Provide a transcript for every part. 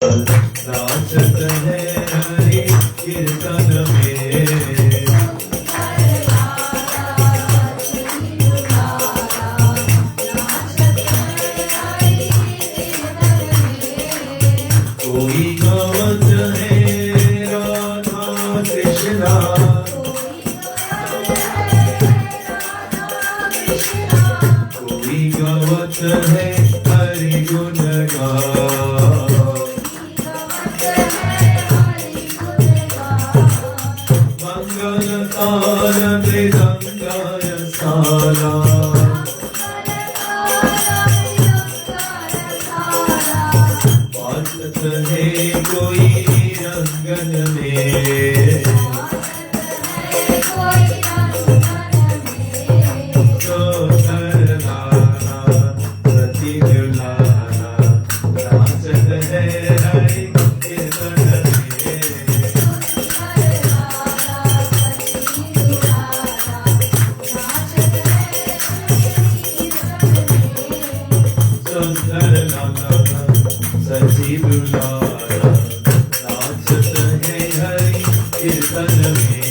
नाचत है हरि कीर्तन में। कोई गावत है राधा कृष्णा, कोई गावत है हरि गुण गान। मंगल काल मृदंगाय साला, बाजत है कोई रंगन में। तो करलाना सती दुलाना, नाचत है हरि कीर्तन में। सुंदर लाला सची दुलारा, नाचत है हरि कीर्तन में।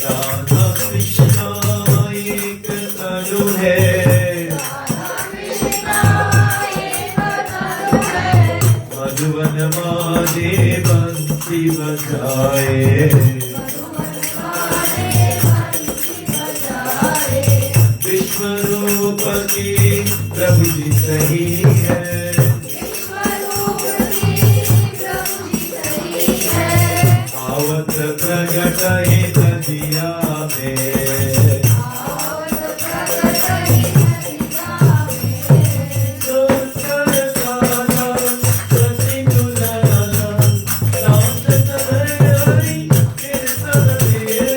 राधा कृष्णा एक तनु है, मधुवन माजे बंसी बजाए। विश्व रूप की प्रभु जी सही है, आवत प्रगट हित दिया में। सुंदर काला सती दुलारा, नाचत है हरि कीर्तन में।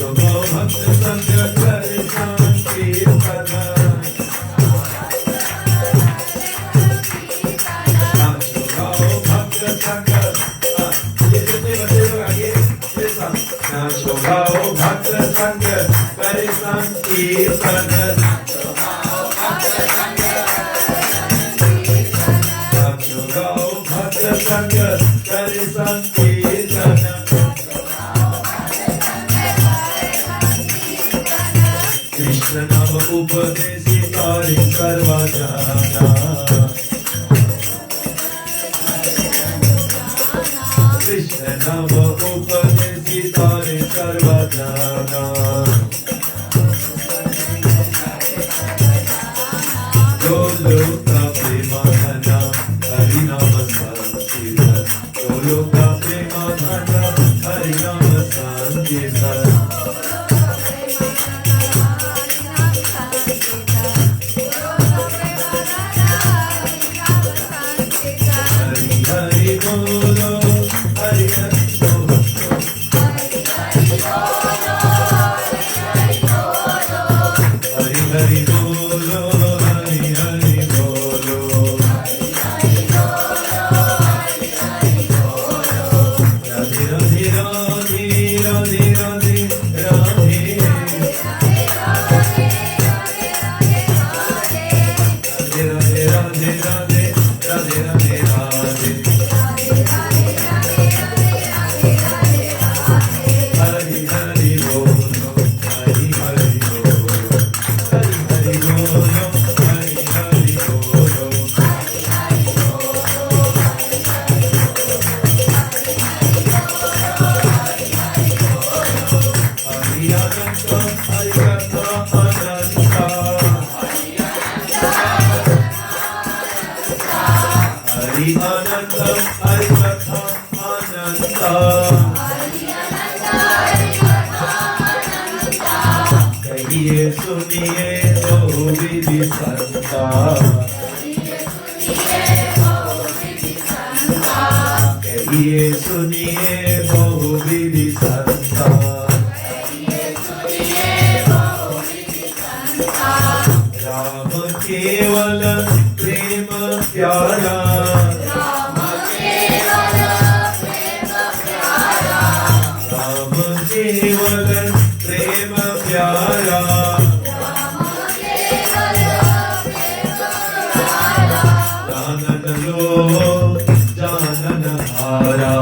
सुगो भक्त संग कर शांति सदा, नाचो भक्त संग, नाचो भक्त संग कर शांति सदा। नाचो भक्त संग कर शांति सदा। कृष्ण नाम उपदेशी तारे सर्वा जाना, कृष्ण नाम उपदेशी तारे सर्वा जाना। जो लोग का प्रेमाधना हरि नाम संकीर्तन, जो लोग का प्रेमाधना हरि नाम संकीर्तन। हरि हरि बोलो, हरि हरि बोलो, हरि हरि बोलो, हरि हरि बोलो। राधे राधे राधे राधे राधे राधे, राधे राधे राधे राधे राधे राधे। हरि हरि बोलो, हरि हरि बोलो, हरि हरि बोलो, हरि हरि बोलो। हरि अनंत हरि कथा अनंता, हरि अनंत हरि कथा अनंता। कहिए सुनिए बहु विधि संता, कहिए सुनिए बहु विधि संता। राम केवल प्रेम प्यारा राम केवल प्रेम प्यारा जानन लो जानन हारा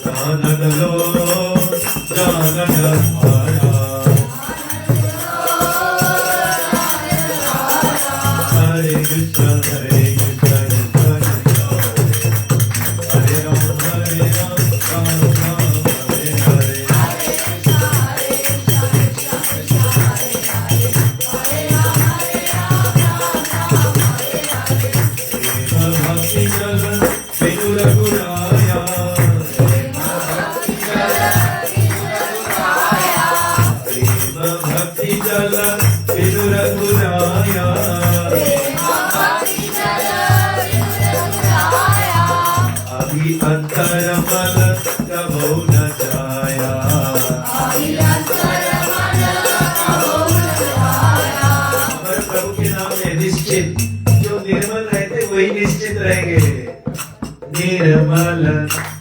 जानन लो जानन हारा हरे कृष्ण हरे कृष्ण हरे राम राम राम हरे हरे भक्ति जल बिनु रघुराया प्रेम भक्ति जल बिनु रघुराया अभी अंतर मल कबहु न जाया हमारे प्रभु के नाम है निश्चित जो निर्मल रहते वही निश्चित रहेंगे निर्मल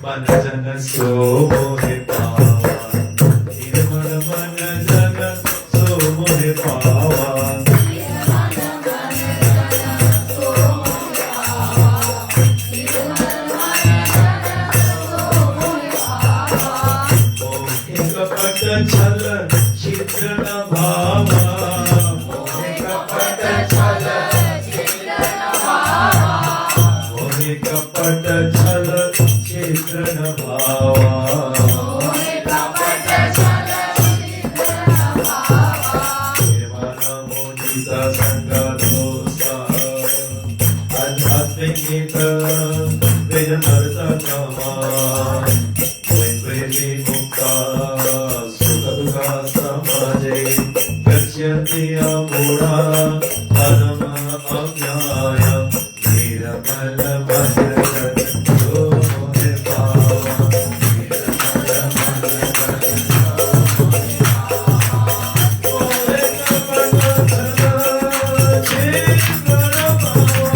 मन जन सो मोहे पावा निर्मल मन जन सो मोहे पावा मोहे कपट छल छिद्र न भावा मोहे कपट छल मोहे कपट छल छिद्र न भावा निर्मल मोदित संग दोषा आध्यात्मिक गीत विनम्रतमा मुक्ता सुख दुःखा समाजे गच्छति अमूढा धर्म अज्ञाय निर्मल मन जन सो मोहे पावा निर्मल मन जन मोहे कपट छल छिद्र न भावा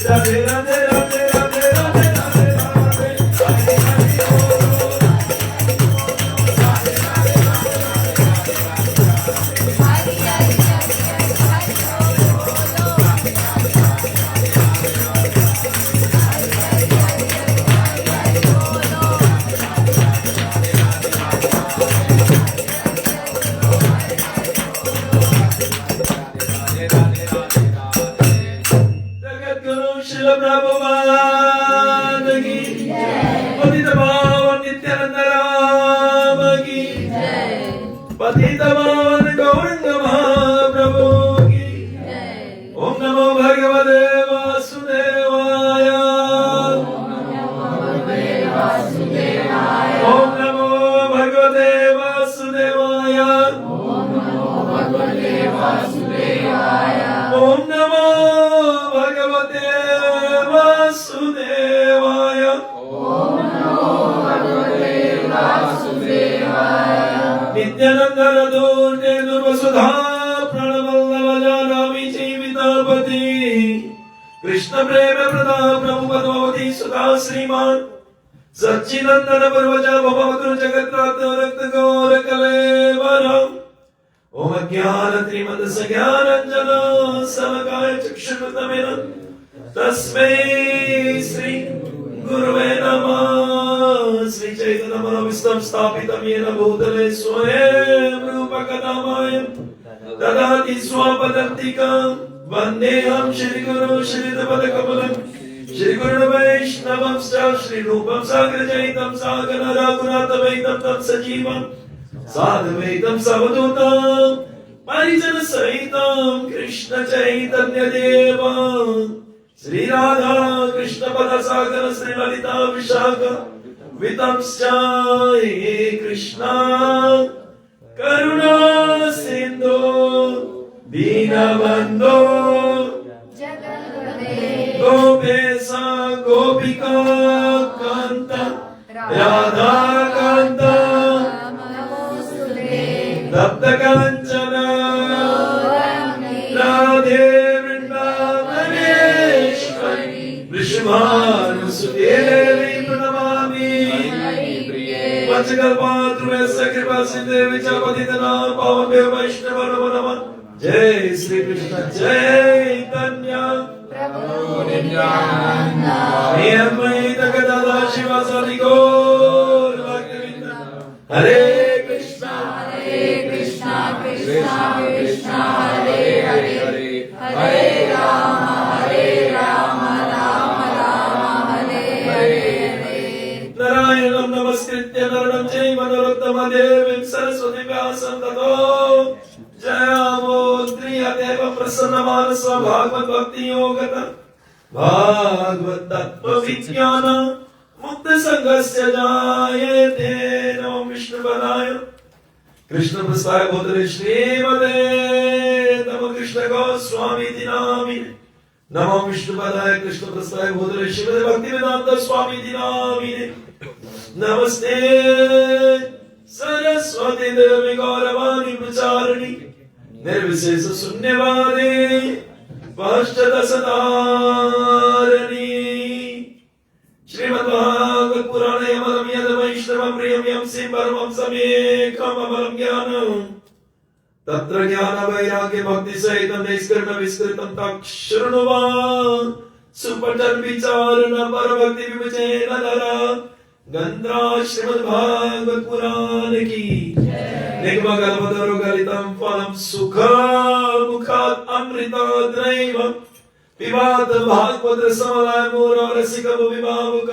राधे राधे राधे राधे राधे शिल प्रभुपाद की पतित पावन नित्यानंद राम की पतित पावन गौरंग महाप्रभु की ओम नमो भगवते वासुदेवाय ओम नमो भगवते वासुदेवाय ओम नमो भगवते वासुदेवाय नित्यानंद रदोर्ते दुर्वसुधा प्रणवल्लभजानामि जीवितापति कृष्ण प्रेम प्रदा प्रभु पद्मावती सुधा श्रीमान सच्चिदंदन पर्वजा भवतु जगत्रात्म रक्त गौर कलेवरम ओम ज्ञान त्रिमद सज्ञानंजन समकाय चक्षुरुतमेन तस्मै श्री गुरुवे नमः श्री चैतन्य मनोविष्टम स्थापितं येन भूतले स्वयं रूपकदामय ददाति स्वापदन्तिकं वन्देऽहं श्रीगुरुं श्रीपदकमलं श्रीगुरुं वैष्णवं श्री रूपं साग्रजयितं सागर रघुनाथवैतं तं सजीवं साधुवैतं सवधूतं परिजन सहितं कृष्ण चैतन्य देवं श्री राधा कृष्ण पद सागर श्री ललिता विशाख वितंश्च हे कृष्ण करुणा सिंधु दीनबंधो गोपेशा गोपिका कांत राधा कांत तप्त कांचन राधे वृंदावनेश्वरी वृषभानुसुते देवी प्रणमामि पंचकल्पातृभ्यश्च कृपा सिन्धे पतितनां पावनेभ्यो वैष्णवो नमो नमः जय श्री कृष्ण चैतन्य प्रभु नित्यानंद हे अद्वैत गदाधर शिवासादि गौर भक्तवृंद हरे कृष्णा कृष्णा कृष्णा हरे हरे हरे राम राम राम हरे हरे नारायणं नमस्कृत्य नरं चैव नरोत्तमं देवीं सरस्वतीं व्यासं ततो जयामोद्रियदेव प्रसन्नमानस भागवत भक्ति योगत भागवत तत्व विज्ञान मुक्त संगस्य जायते नमो विष्णुपदाय कृष्ण प्रसाय बोधरे श्रीमते नमो कृष्ण गोस्वामी नामिने नमो विष्णुपदाय कृष्ण प्रसाय बोधरे श्रीमते भक्तिवेदांत स्वामी नामिने नमस्ते सरस्वती देवी गौरवाणी प्रचारिणी निर्विशेष शून्यवादी पश्चादशधारिणी श्रीमद्भागवत पुराणे अमरं यद् वैष्णवं प्रियं यं श्री परमहंसमेकम् अमरं ज्ञानं तत्र ज्ञान वैराग्य भक्ति सहितं निष्कर्म विस्कृतं तच्छृणुवा सुपठन् विचारण परभक्ति विभजेन नरा गंध्रा श्रीमद्भागवत पुराण की निगमकल्पतरुगलितं फलं सुखमुखात् अमृताद्रैवं पिबात भागवत समलाय मोर रसिक विभावक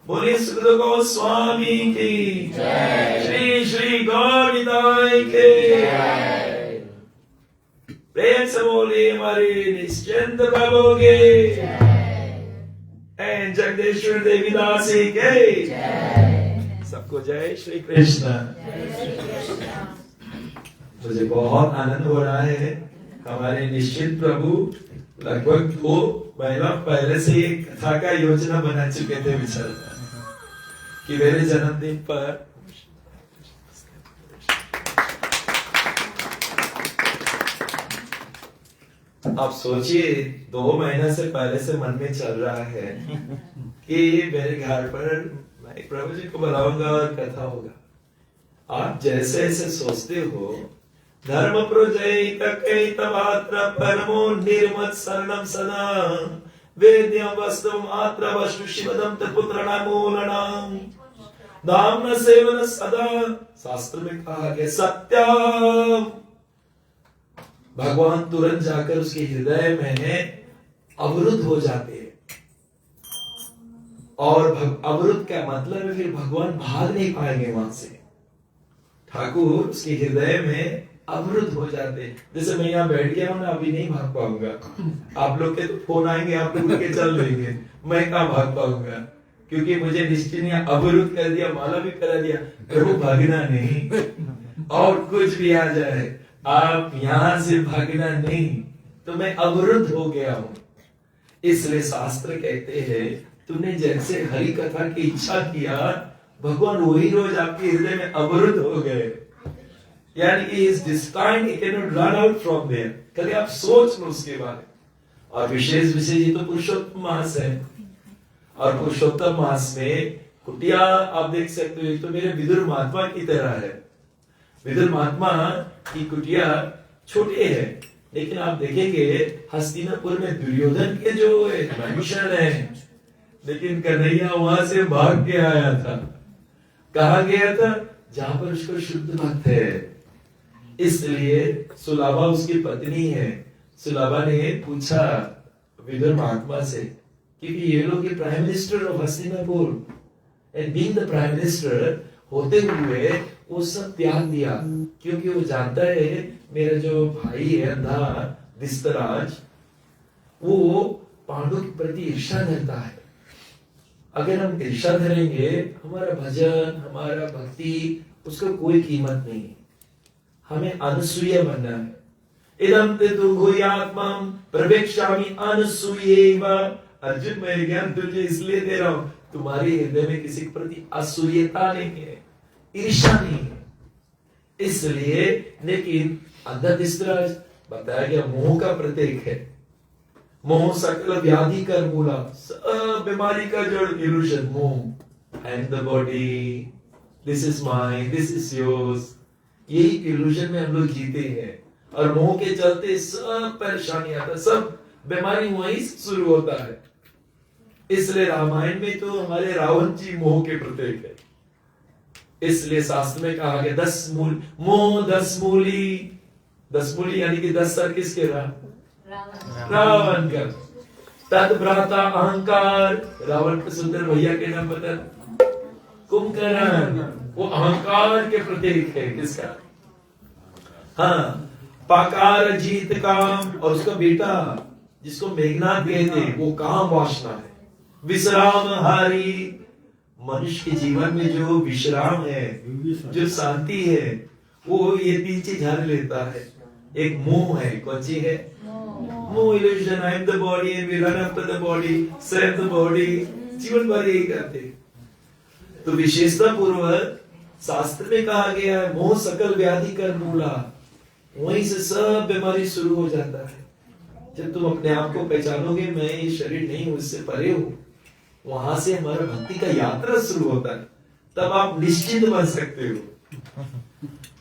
मुनि सुखद गोस्वामी की श्री श्री गौरनिताय के प्रेम से बोलिए हमारे निश्चिंत प्रभु के एंड जगदीश्वर देवी दासी के सबको जय श्री कृष्ण। मुझे बहुत आनंद हो रहा है। हमारे निश्चित प्रभु लगभग 2 महीना पहले से एक कथा का योजना बना चुके थे विचार कि मेरे जन्मदिन पर आप सोचिए 2 महीना से पहले से मन में चल रहा है कि मेरे घर पर मैं प्रभु जी को बुलाऊंगा और कथा होगा। आप जैसे ऐसे सोचते हो धर्म प्रोजयित कैतमात्र परमो निर्मत शरणं सदा वेद्यं वस्तु मात्र वस्तु शिवदं तत्पुत्रणामूलनां दाम्न सेवन सदा शास्त्र में कहा गया सत्यम। भगवान तुरंत जाकर उसके हृदय में अवरुद्ध हो जाते हैं। और अवरुद्ध का मतलब है फिर भगवान भाग नहीं पाएंगे वहां से। ठाकुर उसके हृदय में अवरुद्ध हो जाते हैं। जैसे मैं यहाँ बैठ गया हूँ ना, अभी नहीं भाग पाऊंगा। आप लोग के तो फोन आएंगे, आप लोग उठ के चल लेंगे, मैं कहाँ भाग पाऊंगा, क्योंकि मुझे निश्चय ने अवरुद्ध कर दिया, माला भी करा दिया। प्रभु भागना नहीं, और कुछ भी आ जाए आप यहां से भागना नहीं, तो मैं अवरुद्ध हो गया हूं। इसलिए शास्त्र कहते हैं तूने जैसे हरि कथा की इच्छा किया, भगवान वही रोज आपके हृदय में अवरुद्ध हो गए। यानी कि इस destine he can run out from there. कभी आप सोच लो उसके बारे में। और विशेष ये तो पुरुषोत्तम मास है, और पुरुषोत्तम मास में कुटिया आप देख सकते हो, तो मेरे विदुर महात्मा की तरह है। विदुर महात्मा की कुटिया छोटे है, लेकिन आप देखेंगे हस्तिनापुर में दुर्योधन के जो भीषण है, लेकिन कन्हैया वहां से भाग के आया था। कहा गया था? जहां पर उसको शुद्ध भक्त है। इसलिए सुलाभा उसकी पत्नी है। सुलाभा ने पूछा विदुर महात्मा से, क्योंकि ये लोग prime minister of Hastinapur, and being the prime minister होते हुए वो सब त्याग दिया, क्योंकि वो जानता है मेरा जो भाई है अंधा दिस्तराज, वो पांडु के प्रति ईर्ष्या धरता है। अगर हम ईर्ष्या धरेंगे, हमारा भजन, हमारा भक्ति, उसका कोई कीमत नहीं है। हमें अनुसूया बनना है। इदं ते तुभूयात्मं प्रवेक्ष्यामि अनुसूयैव। अर्जुन, मैं ज्ञान तुझे इसलिए दे रहा हूं, तुम्हारे हृदय में किसी के प्रति असूयता नहीं है, ईर्ष्या नहीं है। इसलिए, लेकिन अंधदिस्तराज बताया गया मोह का प्रतीक है। मोह सकल व्याधि कर मूला, सब बीमारी का जड़ इल्यूजन, मोह। आई am the body, this is mine, this is yours. यही इल्यूजन में हम लोग जीते हैं, और मोह के चलते सब परेशानी आता, सब बीमारी वहीं से शुरू होता है। इसलिए रामायण में तो हमारे रावण जी मोह के प्रतीक है। इसलिए शास्त्र में कहा गया 10 मूल मोह 10 मूली। 10 मूली यानी कि 10 सर किसके रहा? रावण का। तद भ्राता अहंकार, रावण के सुंदर भैया के नाम बता, कुंभकर्ण, वो अहंकार के प्रतीक है। किसका? हाँ, पाकार जीत काम, और उसका बेटा जिसको मेघनाथ कहते हैं, वो काम वासना है। विश्राम हारी, मनुष्य के जीवन में जो विश्राम है, जो शांति है, वो ये 3 चीज हर लेता है। एक मोह है, कौन सी है? मोह, illusion. I am the body and we run after the body, save the body, जीवन भर यही करते। तो विशेषता पूर्वक शास्त्र में कहा गया है मोह सकल व्याधि कर मूला। वहीं से सब बीमारी शुरू हो जाता है। जब तुम अपने आप को पहचानोगे, मैं ये शरीर नहीं हूं, इससे परे हूं, वहां से हमारा भक्ति का यात्रा शुरू होता है। तब आप निश्चिंत बन सकते हो,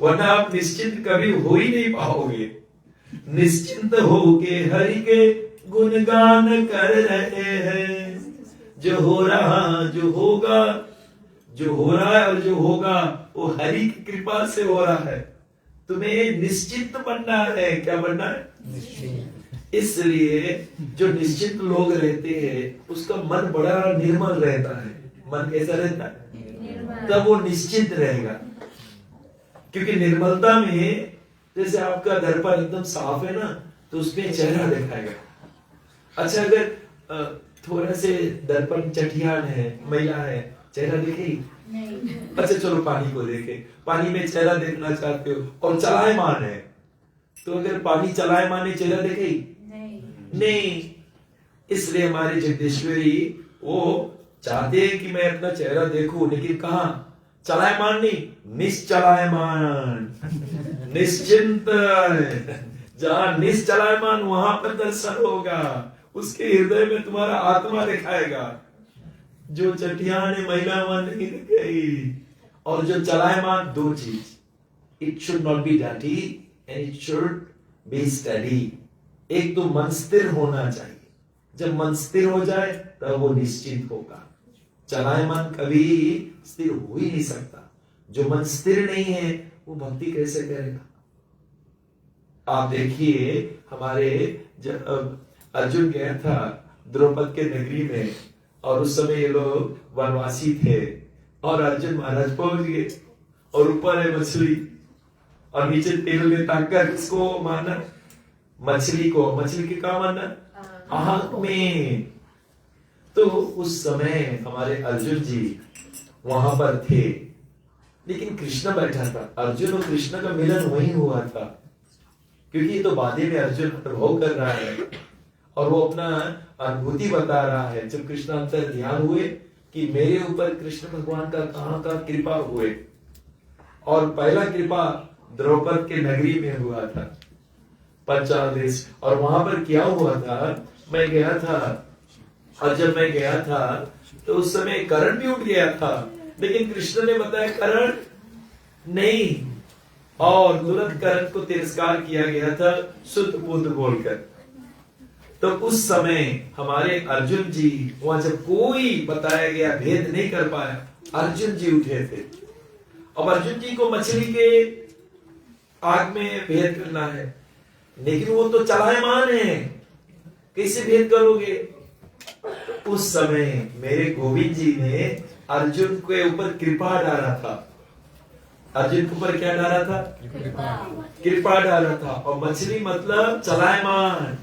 वरना आप निश्चिंत कभी हो ही नहीं पाओगे। निश्चिंत होके हरि के गुणगान कर रहे हैं। जो हो रहा, जो होगा, जो हो रहा है और जो होगा, वो हरि की कृपा से हो रहा है। तुम्हें निश्चिंत बनना है। क्या बनना है? निश्चिंत। इसलिए जो निश्चिंत लोग रहते हैं, उसका मन बड़ा निर्मल रहता है। मन कैसा रहता है? तब वो निश्चिंत रहेगा। क्योंकि निर्मलता में, जैसे आपका दर्पण एकदम साफ है ना, तो उसमें चेहरा दिखाएगा। अच्छा, अगर थोड़ा से दर्पण चटियान है, मैला है, चेहरा दिखेगी? अच्छा, चलो पानी को देखे, पानी में चेहरा देखना चाहते हो और चलायमान है, तो अगर पानी चलायमान है, चेहरा देखेगी? नहीं। इसलिए हमारे जगदीश्वरी वो चाहते हैं कि मैं अपना चेहरा देखूं, लेकिन कहां? चलायमान नहीं, निश्चलायमान, निश्चिंत। जहां निश्चलायमान, वहां पर दर्शन होगा। उसके हृदय में तुम्हारा आत्मा दिखाएगा। जो चटियान महिलावान नहीं दिखेगी। और जो चलायमान, 2 चीज, it should not be dirty and it should be study. एक तो मन स्थिर होना चाहिए। जब मन स्थिर हो जाए, तब वो निश्चिंत होगा। चलायमान कभी स्थिर हो ही नहीं सकता। जो मन स्थिर नहीं है, वो भक्ति कैसे करेगा? आप देखिए, हमारे अर्जुन गया था द्रौपद के नगरी में, और उस समय ये लोग वनवासी थे और अर्जुन महाराज पहुंच गए और ऊपर है मछली और नीचे तेल में ताककर किसको मारना, मछली को, मछली के क्या मारना, आंख में। तो उस समय हमारे अर्जुन जी वहां पर थे, लेकिन कृष्ण बैठा था। अर्जुन और कृष्ण का मिलन वही हुआ था, क्योंकि ये तो बाद में अर्जुन अनुभव कर रहा है और वो अपना अनुभूति बता रहा है। जब कृष्ण अंतर ध्यान हुए कि मेरे ऊपर कृष्ण भगवान का कहां का कृपा हुए, और पहला कृपा द्रौपद के नगरी में हुआ था, पंचाल देश। और वहां पर क्या हुआ था, मैं गया था, और जब मैं गया था तो उस समय करण भी उठ गया था, लेकिन कृष्ण ने बताया करण नहीं, और तुरंत करण को तिरस्कार किया गया था सुत पुत्र बोलकर। तो उस समय हमारे अर्जुन जी वहां जब कोई बताया गया भेद नहीं कर पाया, अर्जुन जी उठे थे। अब अर्जुन जी को मछली के आग में भेद करना है, लेकिन वो तो चलायमान है, कैसे भेद करोगे। उस समय मेरे गोविंद जी ने अर्जुन के ऊपर कृपा डाला था। अर्जुन के ऊपर क्या डाला था, कृपा डाला था। और मछली मतलब चलायमान,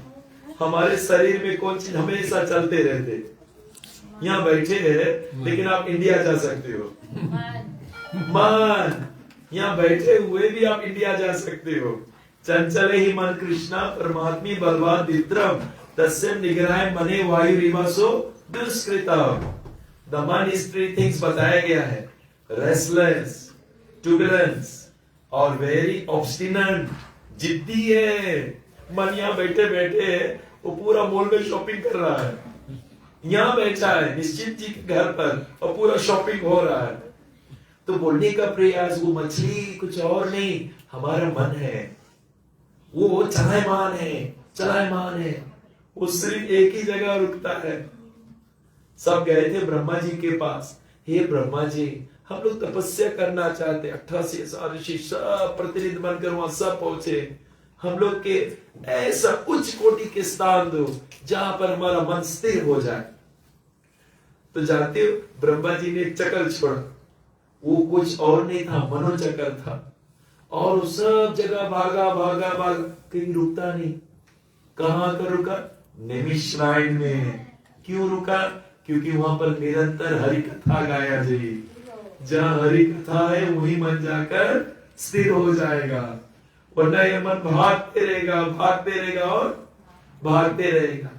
हमारे शरीर में कौन चीज हमेशा चलते रहते। यहाँ बैठे हैं लेकिन आप इंडिया जा सकते हो, मन, यहाँ बैठे हुए भी आप इंडिया जा सकते हो। चंचल ही मन कृष्णा परमात्मी बलवान वित्रम तस्यम निग्रह मने वायु रिवासो दुष्कृतम। द मन इज थ्री थिंग्स बताया गया है, रेस्टलेस, टुर्बुलेंस और वेरी ऑब्स्टिनेट, जिद्दी है। मन यहाँ बैठे बैठे वो पूरा मॉल में शॉपिंग कर रहा है, यहाँ बैठा है निश्चित जी के घर पर और पूरा शॉपिंग हो रहा है। तो बोलने का प्रयास, वो मछली कुछ और नहीं, हमारा मन है, वो चलायमान है, चलायमान है, वो सिर्फ एक ही जगह रुकता है। सब गए थे ब्रह्मा जी के पास, हे ब्रह्मा जी हम लोग तपस्या करना चाहते, 88 ऋषि सब प्रतिनिधि बनकर वहां सब पहुंचे, हम लोग के ऐसा उच्च कोटि के स्थान दो जहां पर हमारा मन स्थिर हो जाए। तो जानते हो ब्रह्मा जी ने चक्र छोड़ा, वो कुछ और नहीं था, मनोचक्र था, और वो सब जगह भागा भागा भागा, कहीं रुकता नहीं। कहां का रुका, निमिषरायण में। क्यों रुका, क्योंकि वहां पर निरंतर हरि कथा गाया जाए। जहां हरि कथा है वही मन जाकर स्थिर हो जाएगा, वरना ये मन भागते रहेगा, भागते रहेगा और भागते रहेगा।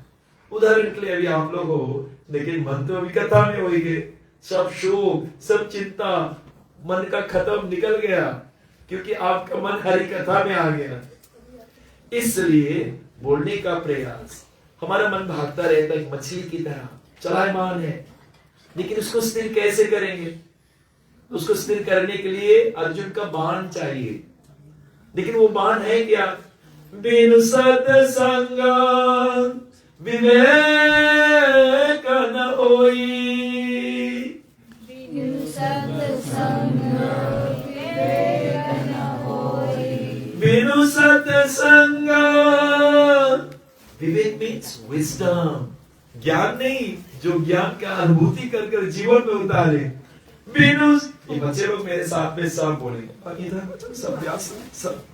उदाहरण के लिए अभी आप लोग हो, लेकिन मन तो अभी कथा में हो गए, सब शोक सब चिंता मन का खत्म निकल गया, क्योंकि आपका मन हरि कथा में आ गया। इसलिए बोलने का प्रयास, हमारा मन भागता रहता है मछली की तरह, चलायमान है, लेकिन उसको स्थिर कैसे करेंगे। उसको स्थिर करने के लिए अर्जुन का बाण चाहिए, लेकिन वो बाण है क्या, बिनु सत्संग विवेक न होई, बिनु सत्संग विवेक मीन्स विजडम, ज्ञान नहीं, जो ज्ञान का अनुभूति कर कर जीवन में उतारे। बिनु, ये बच्चे लोग मेरे साथ में सब बोलेंगे, इधर सब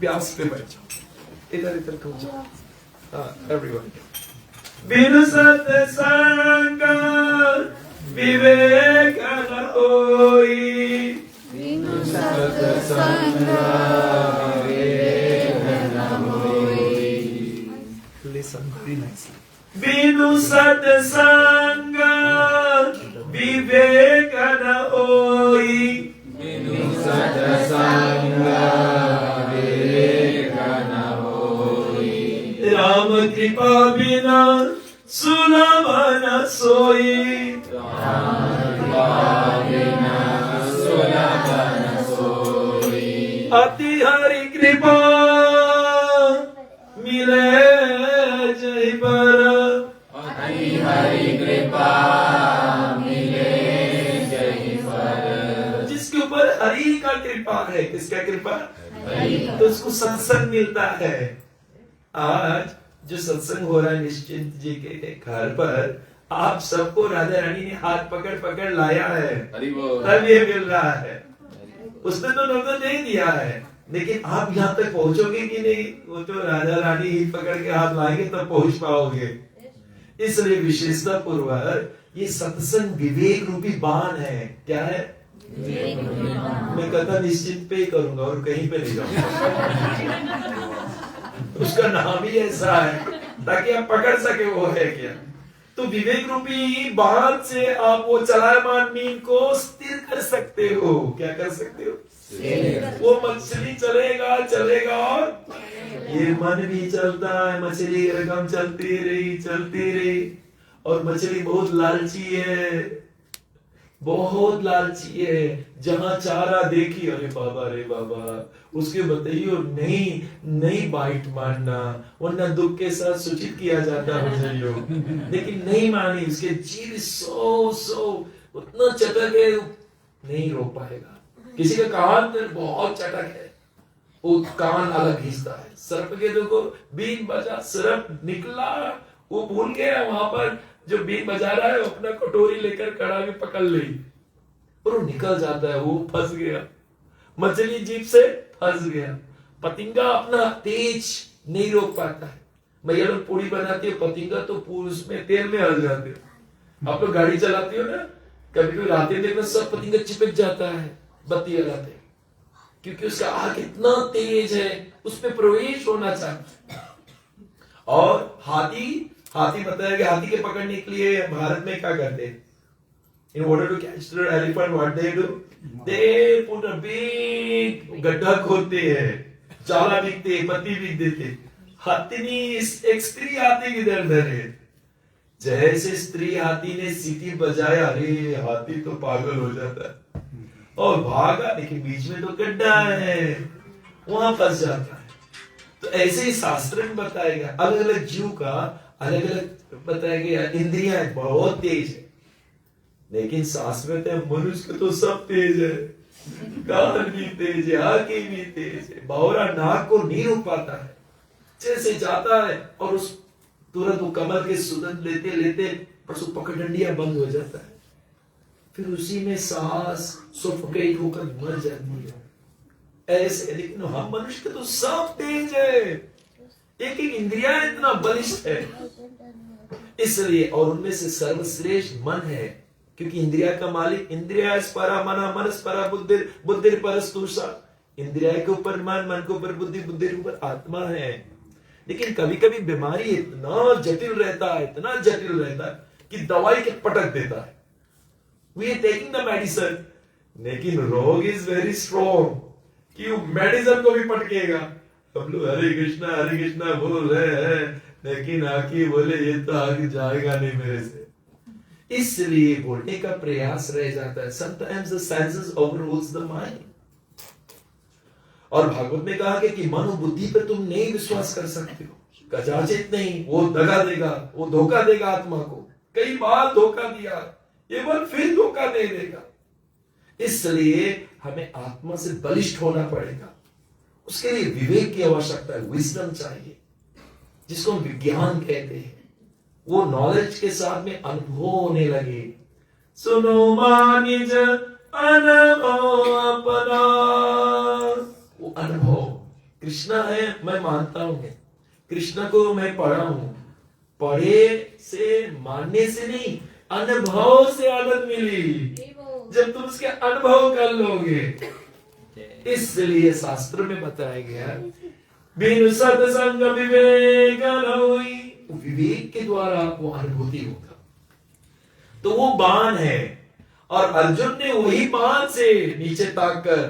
व्यास पे बैठ जाओ, इधर इधर को जाओ, एवरीवन। बिनु सत्संग विवेक न होई, बिनु सत्संग विवेक न होई। Listen very nicely. बिनु सत्संग विवेक न होई, बिनु सत्संग विवेक न होई। राम कृपा बिना सुलभ न सोई, राम कृपा बिना सुलभ न सोई। अति हरि कृपा मिले जय पर, अति हरि कृपा मिले जय पर। जिसके ऊपर हरि का कृपा है, किसका कृपा, तो उसको सत्संग मिलता है। आज जो सत्संग हो रहा है निश्चिंत जी के घर पर, आप सबको राजा रानी ने हाथ पकड़ पकड़ लाया है, हरि बोल। तब ये मिल रहा है। उसने तो नौकर दे दिया है, लेकिन आप यहाँ तक पहुंचोगे कि नहीं? वो तो राजा रानी ही पकड़ के हाथ लाएंगे तब पहुंच पाओगे। इसलिए विशेषता पूर्वक ये सत्संग विवेक रूपी बाण है। क्या है? मैं कथा निश्चित पे ही करूंगा और कहीं पे नहीं जाऊंगा। उसका नाम ही ऐसा है ताकि आप पकड़ सके वो है क्या। तो विवेक रूपी बाण से आप वो चलायमान मीन को स्थिर कर सकते हो। क्या कर सकते हो? वो मछली चलेगा चलेगा और ये मन भी चलता है। मछली की रकम चलती रही और मछली बहुत लालची है, बहुत लालची है। जहां चारा देखी, अरे बाबा उसके बताइए नहीं बाइट मारना, वरना दुख के साथ सूचित किया जाता है योग। लेकिन नहीं मानी, उसके जीव सो उतना चटक है, नहीं रोक पाएगा। किसी का कान बहुत चटक है, वो कान अलग घिसता है। सर्प के देखो बीन बजा, सर्प निकला, वो भूल गया वहां पर जो बीन बजा रहा है, अपना कटोरी लेकर कड़ा में पकड़ ली और वो निकल जाता है, वो फंस गया। मछली जीभ से फंस गया। पतिंगा अपना तेज नहीं रोक पाता है। भैया लोग पूरी बनाती है, पतिंगा तो उसमें तेल में हल जाते हो। आप लोग गाड़ी चलाती हो ना, कभी कभी रात देखना सब पतिंगा चिपक जाता है बत्ती जलाते, क्योंकि उसका आग इतना तेज है, उसमें प्रवेश होना चाहिए। और हाथी बताया कि हाथी के पकड़ने के लिए भारत में क्या करते हैं? In order to catch the elephant, what they do? They put a big गड्ढा खोदते हैं, चाला बिकते, पत्ती बिक देते। हाथी एक स्त्री हाथी किधर है? जैसे स्त्री हाथी ने सीटी बजाया, अरे हाथी तो पागल हो जाता है और भागा, लेकिन बीच में तो गड्ढा है, वहां फंस जाता है। तो ऐसे ही शास्त्र में बताया गया, अलग अलग जीव का अलग अलग बताया गया। इंद्रियां बहुत तेज है, लेकिन शास्त्र में मनुष्य तो सब तेज है। कान भी तेज है, आंखें भी तेज है। बावरा नाक को नहीं रोक पाता है, जैसे जाता है और उस तुरंत वो कमल के सुगंध लेते लेते परसों पकड़ंडियां बंद हो जाता है, फिर उसी में सांस सफोकेट होकर मर जाती है। ऐसे लेकिन हम मनुष्य तो सब तेज है, एक इंद्रिया इतना बलिष्ठ है। इसलिए और उनमें से सर्वश्रेष्ठ मन है, क्योंकि इंद्रिया का मालिक इंद्रिया परा मना मनस परा बुद्धि परस्तुषा। इंद्रिया के ऊपर मन के ऊपर बुद्धि के ऊपर आत्मा है। लेकिन कभी कभी बीमारी इतना जटिल रहता है कि दवाई के पटक देता है। We are taking the medicine, लेकिन रोग इज वेरी स्ट्रॉन्ग कि मेडिसिन को भी पटकेगा। हम लोग हरे कृष्णा बोल रहे हैं, लेकिन आके बोले ये तो आगे जाएगा नहीं मेरे से, इसलिए बोलने का प्रयास रह जाता है। Sometimes the senses overrules the mind। और भागवत में कहा कि मन और बुद्धि पर तुम नहीं विश्वास कर सकते हो, कदाचित नहीं, वो दगा देगा, वो धोखा देगा आत्मा को। कई बार धोखा दिया, ये बार फिर धोखा दे देगा। इसलिए हमें आत्मा से बलिष्ठ होना पड़ेगा। उसके लिए विवेक की आवश्यकता है, विजडम चाहिए, जिसको हम विज्ञान कहते हैं। वो नॉलेज के साथ में अनुभव होने लगे। सुनो मानिज अनुभव अपना, वो अनुभव कृष्णा है, मैं मानता हूं, कृष्णा को मैं पढ़ा हूं, पढ़े से मानने से नहीं, अनुभव से आनंद मिली जब तुम उसके अनुभव कर लोगे। इसलिए शास्त्र में बताया गया, बिनु सत्संग विवेक न होई, विवेक के द्वारा वो अनुभूति होगा। तो वो बाण है, और अर्जुन ने वही बाण से नीचे ताक कर,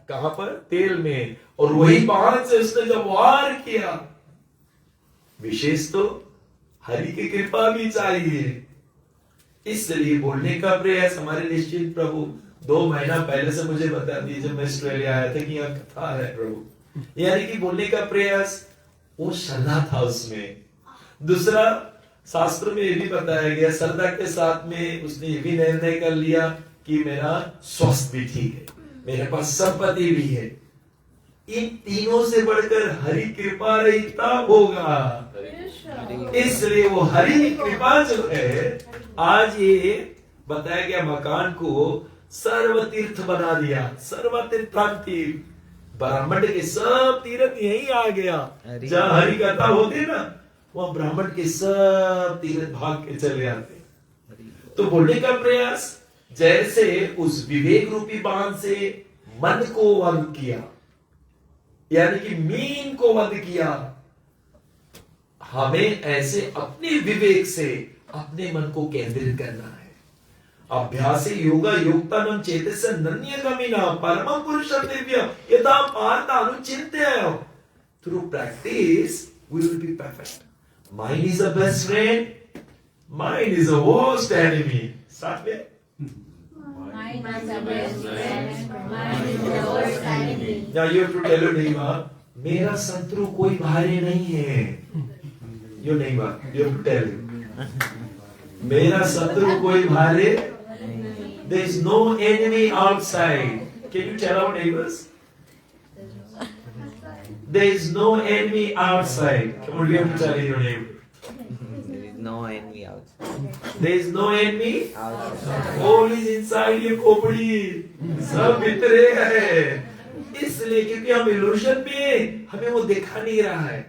कहां पर? तेल में, और वही बाण से उसने जब वार किया। विशेष तो हरि की कृपा भी चाहिए। इसलिए बोलने का प्रयास हमारे निश्चित प्रभु 2 महीना पहले से मुझे बता दी, जब मैं ऑस्ट्रेलिया आया था, कि यहाँ कथा है प्रभु, यानी कि बोलने का प्रयास, वो श्रद्धा था उसमें। दूसरा, शास्त्र में ये भी बताया गया, श्रद्धा के साथ में उसने ये भी निर्णय कर लिया कि मेरा स्वास्थ्य भी ठीक है, मेरे पास संपत्ति भी है। इन तीनों से बढ़कर हरि कृपा रही तब होगा। इसलिए वो हरि कृपा जो है, आज ये बताया गया मकान को सर्व तीर्थ बना दिया, सर्व तीर्थांती। ब्राह्मण के सब तीर्थ यही आ गया, जहाँ हरि कथा होती ना, वहाँ ब्राह्मण के सब तीर्थ भाग के चले आते। तो बोलने का प्रयास, जैसे उस विवेक रूपी बांध से मन को वध किया, यानी कि मीन को वध किया, हमें ऐसे अपने विवेक से अपने मन को केंद्रित करना है। अभ्यासे योगा योक्तानम चेतस्य नन्यगमिना परमं पुरुषं दिव्यं यथा Partha अनुचिन्त्य। Through practice, we will be perfect. Mind is the best friend. Mind is the worst enemy. Start with. Mind is the best friend. Mind is the worst enemy. Now you have to tell your neighbor, मेरा शत्रु कोई भारी नहीं है। Your neighbor, you have to tell him. मेरा शत्रु कोई भारी, there is no enemy outside. Can you tell our neighbors? There is no enemy outside. Come on, you have to tell your neighbor. There is no enemy outside. There is no enemy. Outside. All is inside your खोपड़ी, सब भीतरे है। इसलिए क्योंकि हम evolution में, हमें वो दिखा नहीं रहा है।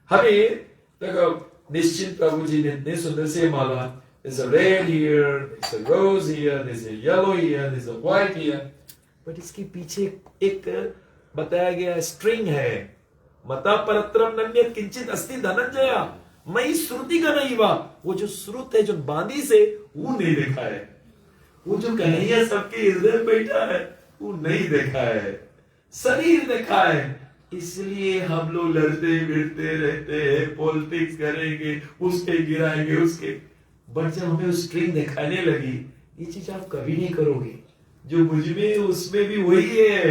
हमें देखो, निश्चिंत प्रभु जी ने इतने सुंदर से माला, there's a red here, there's a rose here, there's a yellow here, there's a white here, but इसके पीछे एक बताया गया स्ट्रिंग है, मता परत्रम नन्यत किंचित अस्ति धनंजय मई श्रुति का नहीं हुआ। वो जो श्रुत है, जो बांधी से, वो नहीं देखा है। वो जो कन्हैया सबके हृदय में बैठा है, वो नहीं देखा है, शरीर देखा है। इसलिए हम लोग लड़ते भिड़ते रहते हैं, पॉलिटिक्स करेंगे, उसके गिराएंगे उसके, बट जब हमें स्ट्रिंग दिखाने लगी, ये चीज आप कभी नहीं करोगे। जो मुझ में उसमें भी वही है,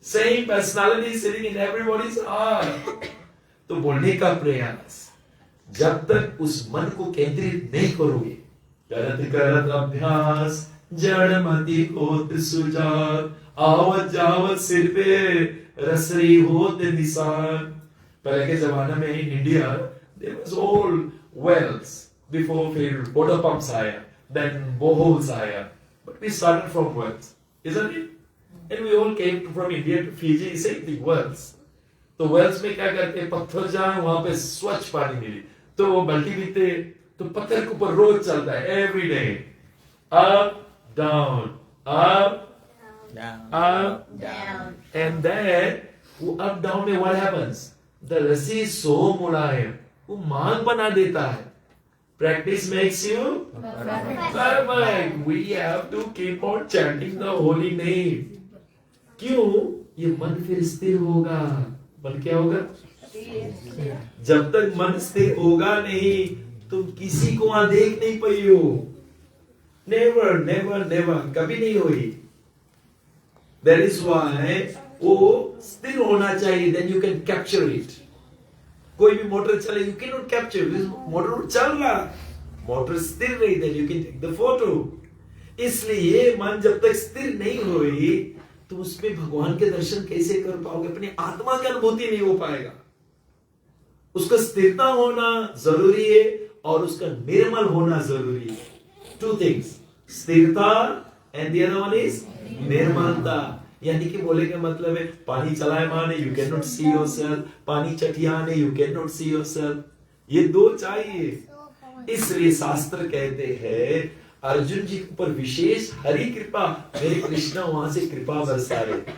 same personality sitting in everybody's heart. तो बोलने का प्रयास, जब तक उस मन को केंद्रित नहीं करोगे, करत करत अभ्यास जड़मति होत सुजात, आवत जावत सिर पे रसरी होत निशान। पहले के जमाने में in India there was all wells, before फिर वाटर पंप्स आया, देन बोरहोल्स आया, but we started from wells, isn't it? And we all came from India to Fiji, same thing, wells. तो वेल्स में क्या करते हैं, पत्थर जहां वहां पे स्वच्छ पानी मिली, तो वो बाल्टी पीते, तो पत्थर के ऊपर रोज चलता है, every day, up down up up, Down. and then वो up down में what happens? The रस्सी is so मुलायम, वो मांग बना देता है। Practice makes you perfect. We have to keep on chanting the holy name. क्यों? ये मन फिर स्थिर होगा। मन क्या होगा? जब तक मन स्थिर होगा नहीं, तुम किसी को वहां देख नहीं पाई हो। Never, never, never, कभी नहीं हुई। That is why वो स्थिर होना चाहिए, then you can capture it. कोई भी मोटर चले, you cannot capture it. Motor चल रहा, मोटर स्थिर नहीं, then you can take the photo. इसलिए मन जब तक स्थिर नहीं हुई, तो उसमें भगवान के दर्शन कैसे कर पाओगे? अपनी आत्मा की अनुभूति नहीं हो पाएगा। उसका स्थिरता होना जरूरी है और उसका निर्मल होना जरूरी है। Two things, स्थिरता and the other one is निर्मलता। यानी कि बोले का मतलब है, पानी चलायमान है, you can not see yourself, पानी चटियान है, you can not see yourself. ये दो चाहिए। इसलिए शास्त्र कहते हैं, अर्जुन जी के ऊपर विशेष हरि कृपा, मेरे कृष्ण वहां से कृपा बरसा रहे थे।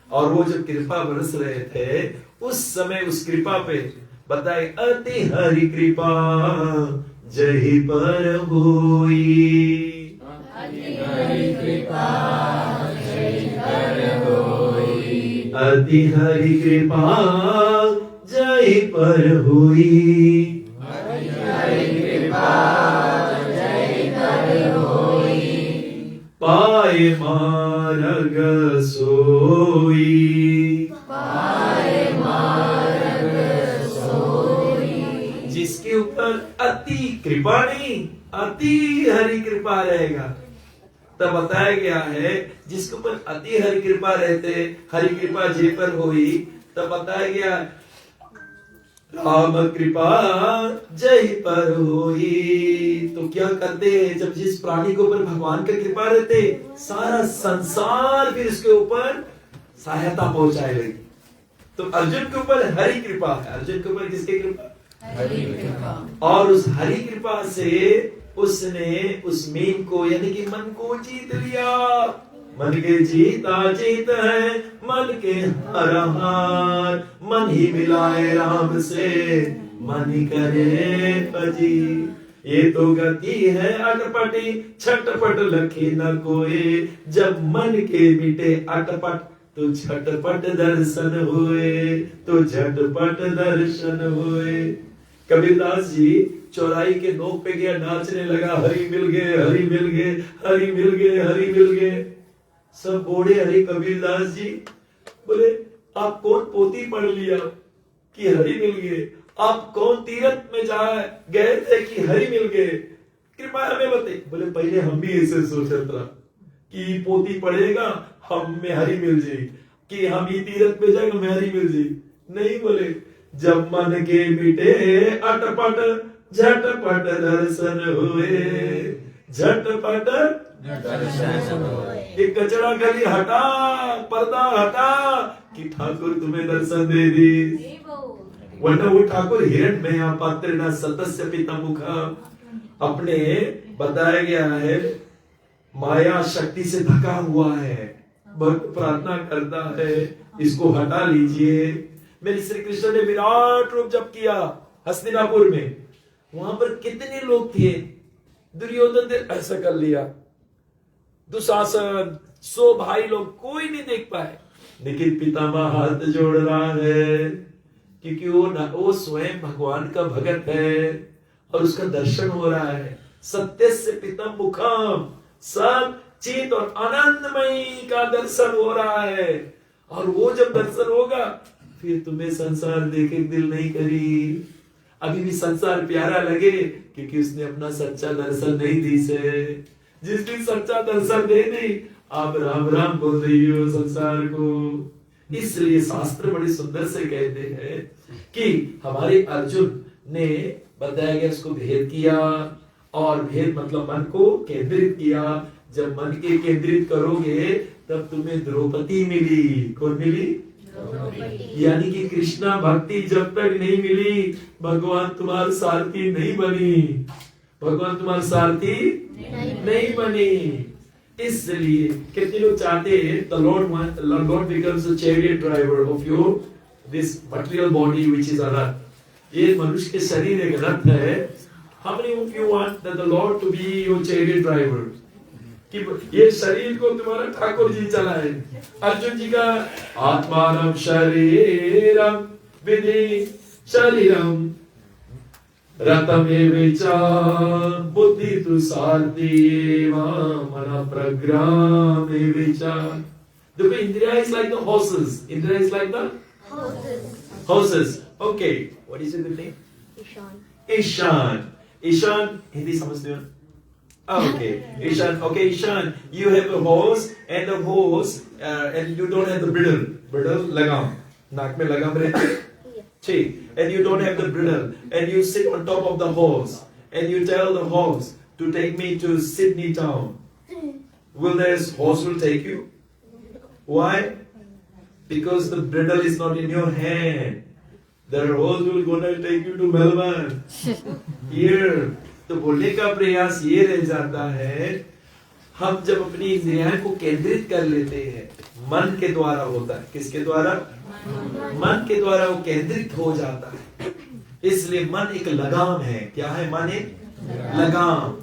और वो जब कृपा बरस रहे थे, उस समय उस कृपा पे बताए, अति हरि कृपा जही पर होई, अति हरि कृपा जय कर होई। अति हरि कृपा जय पर हुई, अति हरि कृपा जय कर होई। पाए मार्ग सोई, पाए मार्ग सोई। जिसके ऊपर अति कृपा नहीं, अति हरि कृपा रहेगा। तब बताया गया है, जिसके ऊपर अति हरि कृपा रहते, हरि कृपा जे पर हुई, तब बताया गया राम कृपा जय पर होई। तो क्या करते हैं, जब जिस प्राणी के ऊपर भगवान की कृपा रहते, सारा संसार फिर उसके ऊपर सहायता पहुंचाए लगी। तो अर्जुन के ऊपर हरि कृपा है। अर्जुन के ऊपर किसकी कृपा? हरि कृपा। और उस हरि कृपा से उसने उस मीन को यानी कि मन को जीत लिया। मन के जीता जीत है, मन के हारा हार, मन ही मिलाए राम से, मन ही करे भजी। ये तो गति है अटपटी, छटपट लखी न कोई, जब मन के मिटे अटपट, तो झटपट दर्शन हुए, तो झटपट दर्शन हुए। कबीरदास जी चौराई के नोक पे गया, नाचने लगा, हरि मिल गए, हरि मिल गए, हरि मिल गए, हरि मिल गए। सब बोले, हरि कबीरदास जी बोले, आप कौन पोथी पढ़ लिया कि हरि मिल गए? आप कौन तीर्थ में गए थे कि हरि मिल गए? कृपया हमें बताइए। बोले, पहले हम भी ऐसे सोचा था कि पोथी पढ़ेगा हम में हरि मिल जाएगी, कि हम ये तीर्थ में जाएगा मैं हरि मिल जाएगी। नहीं, बोले जब मन के मिटे अटपट, झटपट दर्शन हुए, झटपट दर्शन हुए। एक कचरा गली हटा, पर्दा हटा, कि ठाकुर तुम्हें दर्शन दे दी। वरना वो ठाकुर हिरण्मय पात्र न सतस्य पिता मुखा, अपने बताया गया है माया शक्ति से ढका हुआ है। भक्त प्रार्थना करता है, इसको हटा लीजिए। मेरे श्री कृष्ण ने विराट रूप जब किया हस्तिनापुर में, वहां पर कितने लोग थे? दुर्योधन ने ऐसा कर लिया, दुशासन 100 भाई लोग कोई नहीं देख पाए, लेकिन पितामह हाथ जोड़ रहा है, क्योंकि वो स्वयं भगवान का भगत है और उसका दर्शन हो रहा है। सत्य से पिता मुखम, सब चित और आनंदमयी का दर्शन हो रहा है। और वो जब दर्शन होगा, फिर तुम्हें संसार देखे दिल नहीं करी। अभी भी संसार प्यारा लगे, क्योंकि उसने अपना सच्चा दर्शन नहीं दी से। जिस दिन सच्चा दर्शन दे दी, आप राम राम बोल रही हो संसार को। इसलिए शास्त्र बड़े सुंदर से कहते हैं कि हमारे अर्जुन ने बताया गया, उसको भेद किया, और भेद मतलब मन को केंद्रित किया। जब मन के केंद्रित करोगे तब तुम्हें द्रौपदी मिली। कौन मिली? यानी कि कृष्णा भक्ति जब तक नहीं मिली, भगवान तुम्हारा सारथी नहीं बनी, भगवान तुम्हारा सारथी नहीं बनी। इसलिए कितने लोग चाहते हैं the Lord becomes a chariot driver of your this material body which is a रथ। ये मनुष्य के शरीर एक रथ है। How many of you want that the Lord to be your chariot driver? कि ये शरीर को तुम्हारा ठाकुर जी चलाए। अर्जुन जी का आत्मानम शरीरम विधि शरीरम रतमेवेचा बुद्धि तु सारथी मन प्रग्रामेवेचा। देखो, इंद्रिया is like the horses. Indriya is like the horses. Okay, what is your good name? Ishan. Ishan, Hindi समझते हो? Okay, Ishan. Okay, Ishan, you have a horse, and the horse, and you don't have the bridle. Bridle, लगाम, नाक में लगाम रहती है, ठीक. And you don't have the bridle, and you sit on top of the horse, and you tell the horse to take me to Sydney town. Will this horse will take you? Why? Because the bridle is not in your hand. The horse will gonna take you to Melbourne. Here. तो बोलने का प्रयास ये रह जाता है, हम जब अपनी इंद्रियां को केंद्रित कर लेते हैं, मन के द्वारा होता है। किसके द्वारा? मन के द्वारा वो केंद्रित हो जाता है। इसलिए मन एक लगाम है। क्या है मन? एक लगाम।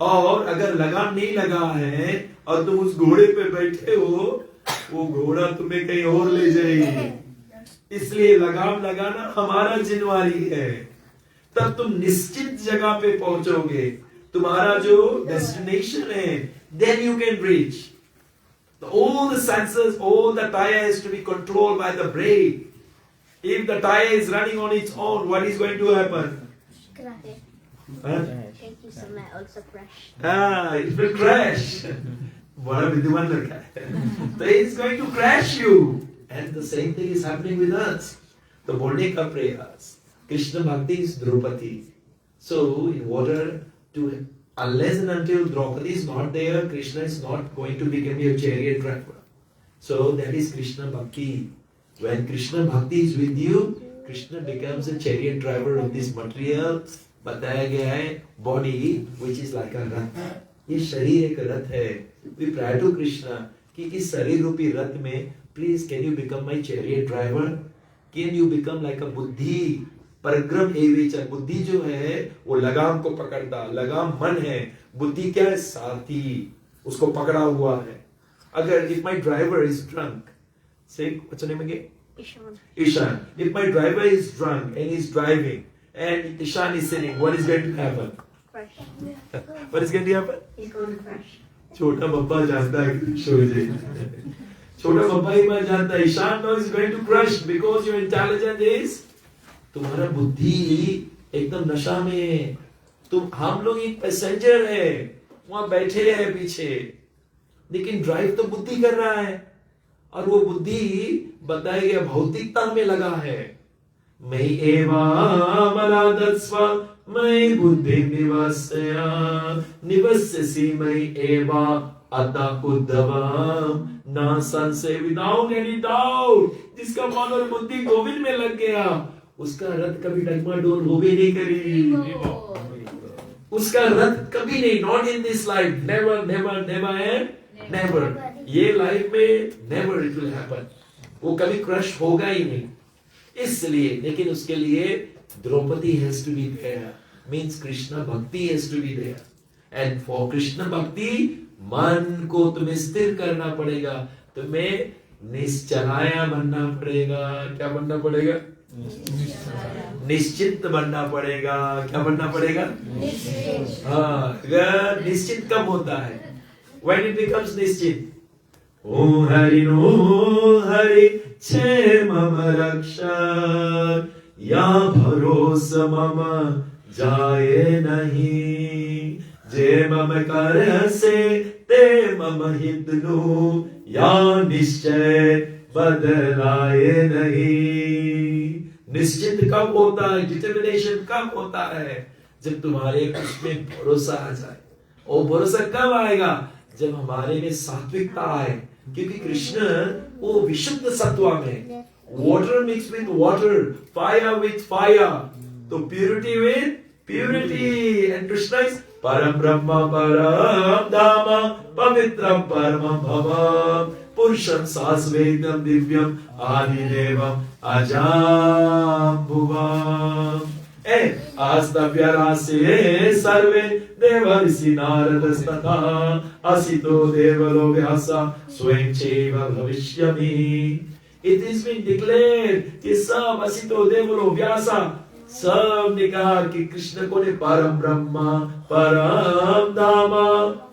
और अगर लगाम नहीं लगा है और तुम उस घोड़े पे बैठे हो, वो घोड़ा तुम्हें कहीं और ले जाएगी। इसलिए लगाम लगाना हमारा जिम्मेवारी है, तब तुम निश्चित जगह पे पहुंचोगे। तुम्हारा जो डेस्टिनेशन है, then you can reach. All the senses, all the tire has to be controlled by the brake. If the tire is running on its own, what is going to happen? Crash. Huh? Thank you, sir. I also crashed. It will crash. बड़ा विद्वान लड़का है, तो it's going to crash you. And the same thing is happening with us. तो बोलने का प्रयास, Krishna Bhakti is Draupadi. So, in order to, unless and until Draupadi is not there, Krishna is not going to become a chariot driver. So, that is Krishna Bhakti. When Krishna Bhakti is with you, Krishna becomes a chariot driver of this material. बताया गया है body which is like a रथ. ये शरीर एक रथ है. We pray to Krishna कि इस शरीर रूपी रथ में please can you become my chariot driver? Can you become like a बुद्धि? परग्रम एवेचा. बुद्धि जो है वो लगाम को पकड़ता. लगाम मन है. बुद्धि क्या है? साथी. उसको पकड़ा हुआ है. अगर if my driver is drunk, say what's your name again? Ishan. If my driver is drunk and he's driving and Ishan is sitting, what is going to happen? Crash. What is going to happen? He's going to crash. छोटा बब्बा जानता है शोजे. छोटा बब्बा ही बात जानता है. Ishan knows is going to crash because your intelligence is, तुम्हारा बुद्धि एकदम नशा में है. तुम हम लोग एक पैसेंजर है, वहां बैठे हैं पीछे, लेकिन ड्राइव तो बुद्धि कर रहा है. और वो बुद्धि बताया गया भौतिकता में लगा है. मैं एवा मलादस्व मैं बुद्धि निवस्यसि मैं एवा अता उद्धवम ना संशय विदाउट एनी डाउट. जिसका मन और बुद्धि गोविंद में लग गया, उसका रथ कभी डगमगोल हो भी नहीं करी. उसका रथ कभी नहीं. Not in this life. Never never never and never. ये लाइफ में नेवर इट विल हैपन. वो कभी क्रश होगा ही नहीं. इसलिए, लेकिन उसके लिए Draupadi has to be there. Means Krishna bhakti has to be there. And for Krishna bhakti मन को तुम्हें स्थिर करना पड़ेगा. तुम्हें निश्चलाया बनना पड़ेगा. क्या बनना पड़ेगा? निश्चित बनना पड़ेगा. क्या बनना पड़ेगा? हाँ. निश्चित कब होता है? When it becomes निश्चित. ओ हरि छे मम रक्षक या भरोसा मम जाए नहीं. जे मम कर से ते मम हितनु या निश्चय बदलाए नहीं. निश्चित कब होता है? डिटर्मिनेशन कब होता है? जब तुम्हारे उसमें भरोसा आ जाए. और भरोसा कब आएगा? जब हमारे में सात्विकता आए. क्योंकि कृष्ण वो विशुद्ध सत्व में, water mix with water, fire with fire, तो purity with purity. And Krishna is परम ब्रह्म परम धाम पवित्रम परमं भवम पुरुषं शाश्वतं दिव्यम आदिदेवम अजाम्बुवम्. आस्तव्यरासे सर्वे देवर्षि नारदस्तथा असितो देवलो व्यासा स्वयं चैव भविष्यमि. It has been declared कि सब असितो देवलो व्यासा सब ने कहा कि कृष्ण को ने परम ब्रह्मा परम धाम,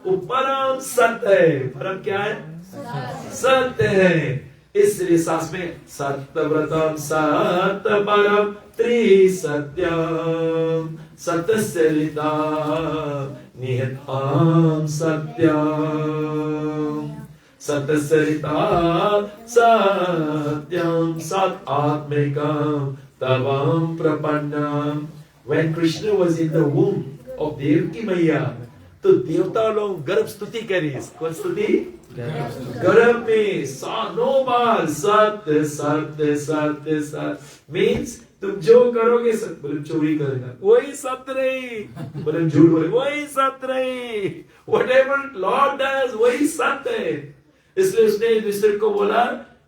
वो परम सत्य है. परम क्या है? सत्य है. इसलिए सास में सत्यव्रतम सत्य परम त्रिसत्यम सत्यस्य लिता निहताम सत्यम सत्यस्य लिता सत्यम सत आत्मिकम तवम प्रपन्नम. When Krishna was in the womb of Devaki Maiya, तो देवता लोग गर्भ स्तुति करी. कौन स्तुति? गर्भ में 9 बार सत्य सत्य सत्य सत्य. मीन्स तुम जो करोगे सत्य. बोले चोरी करेगा वही सत्य रही. बोले झूठ बोले वही सत्य रही. Whatever Lord does वही सत्य है. इसलिए उसने युधिष्ठिर को बोला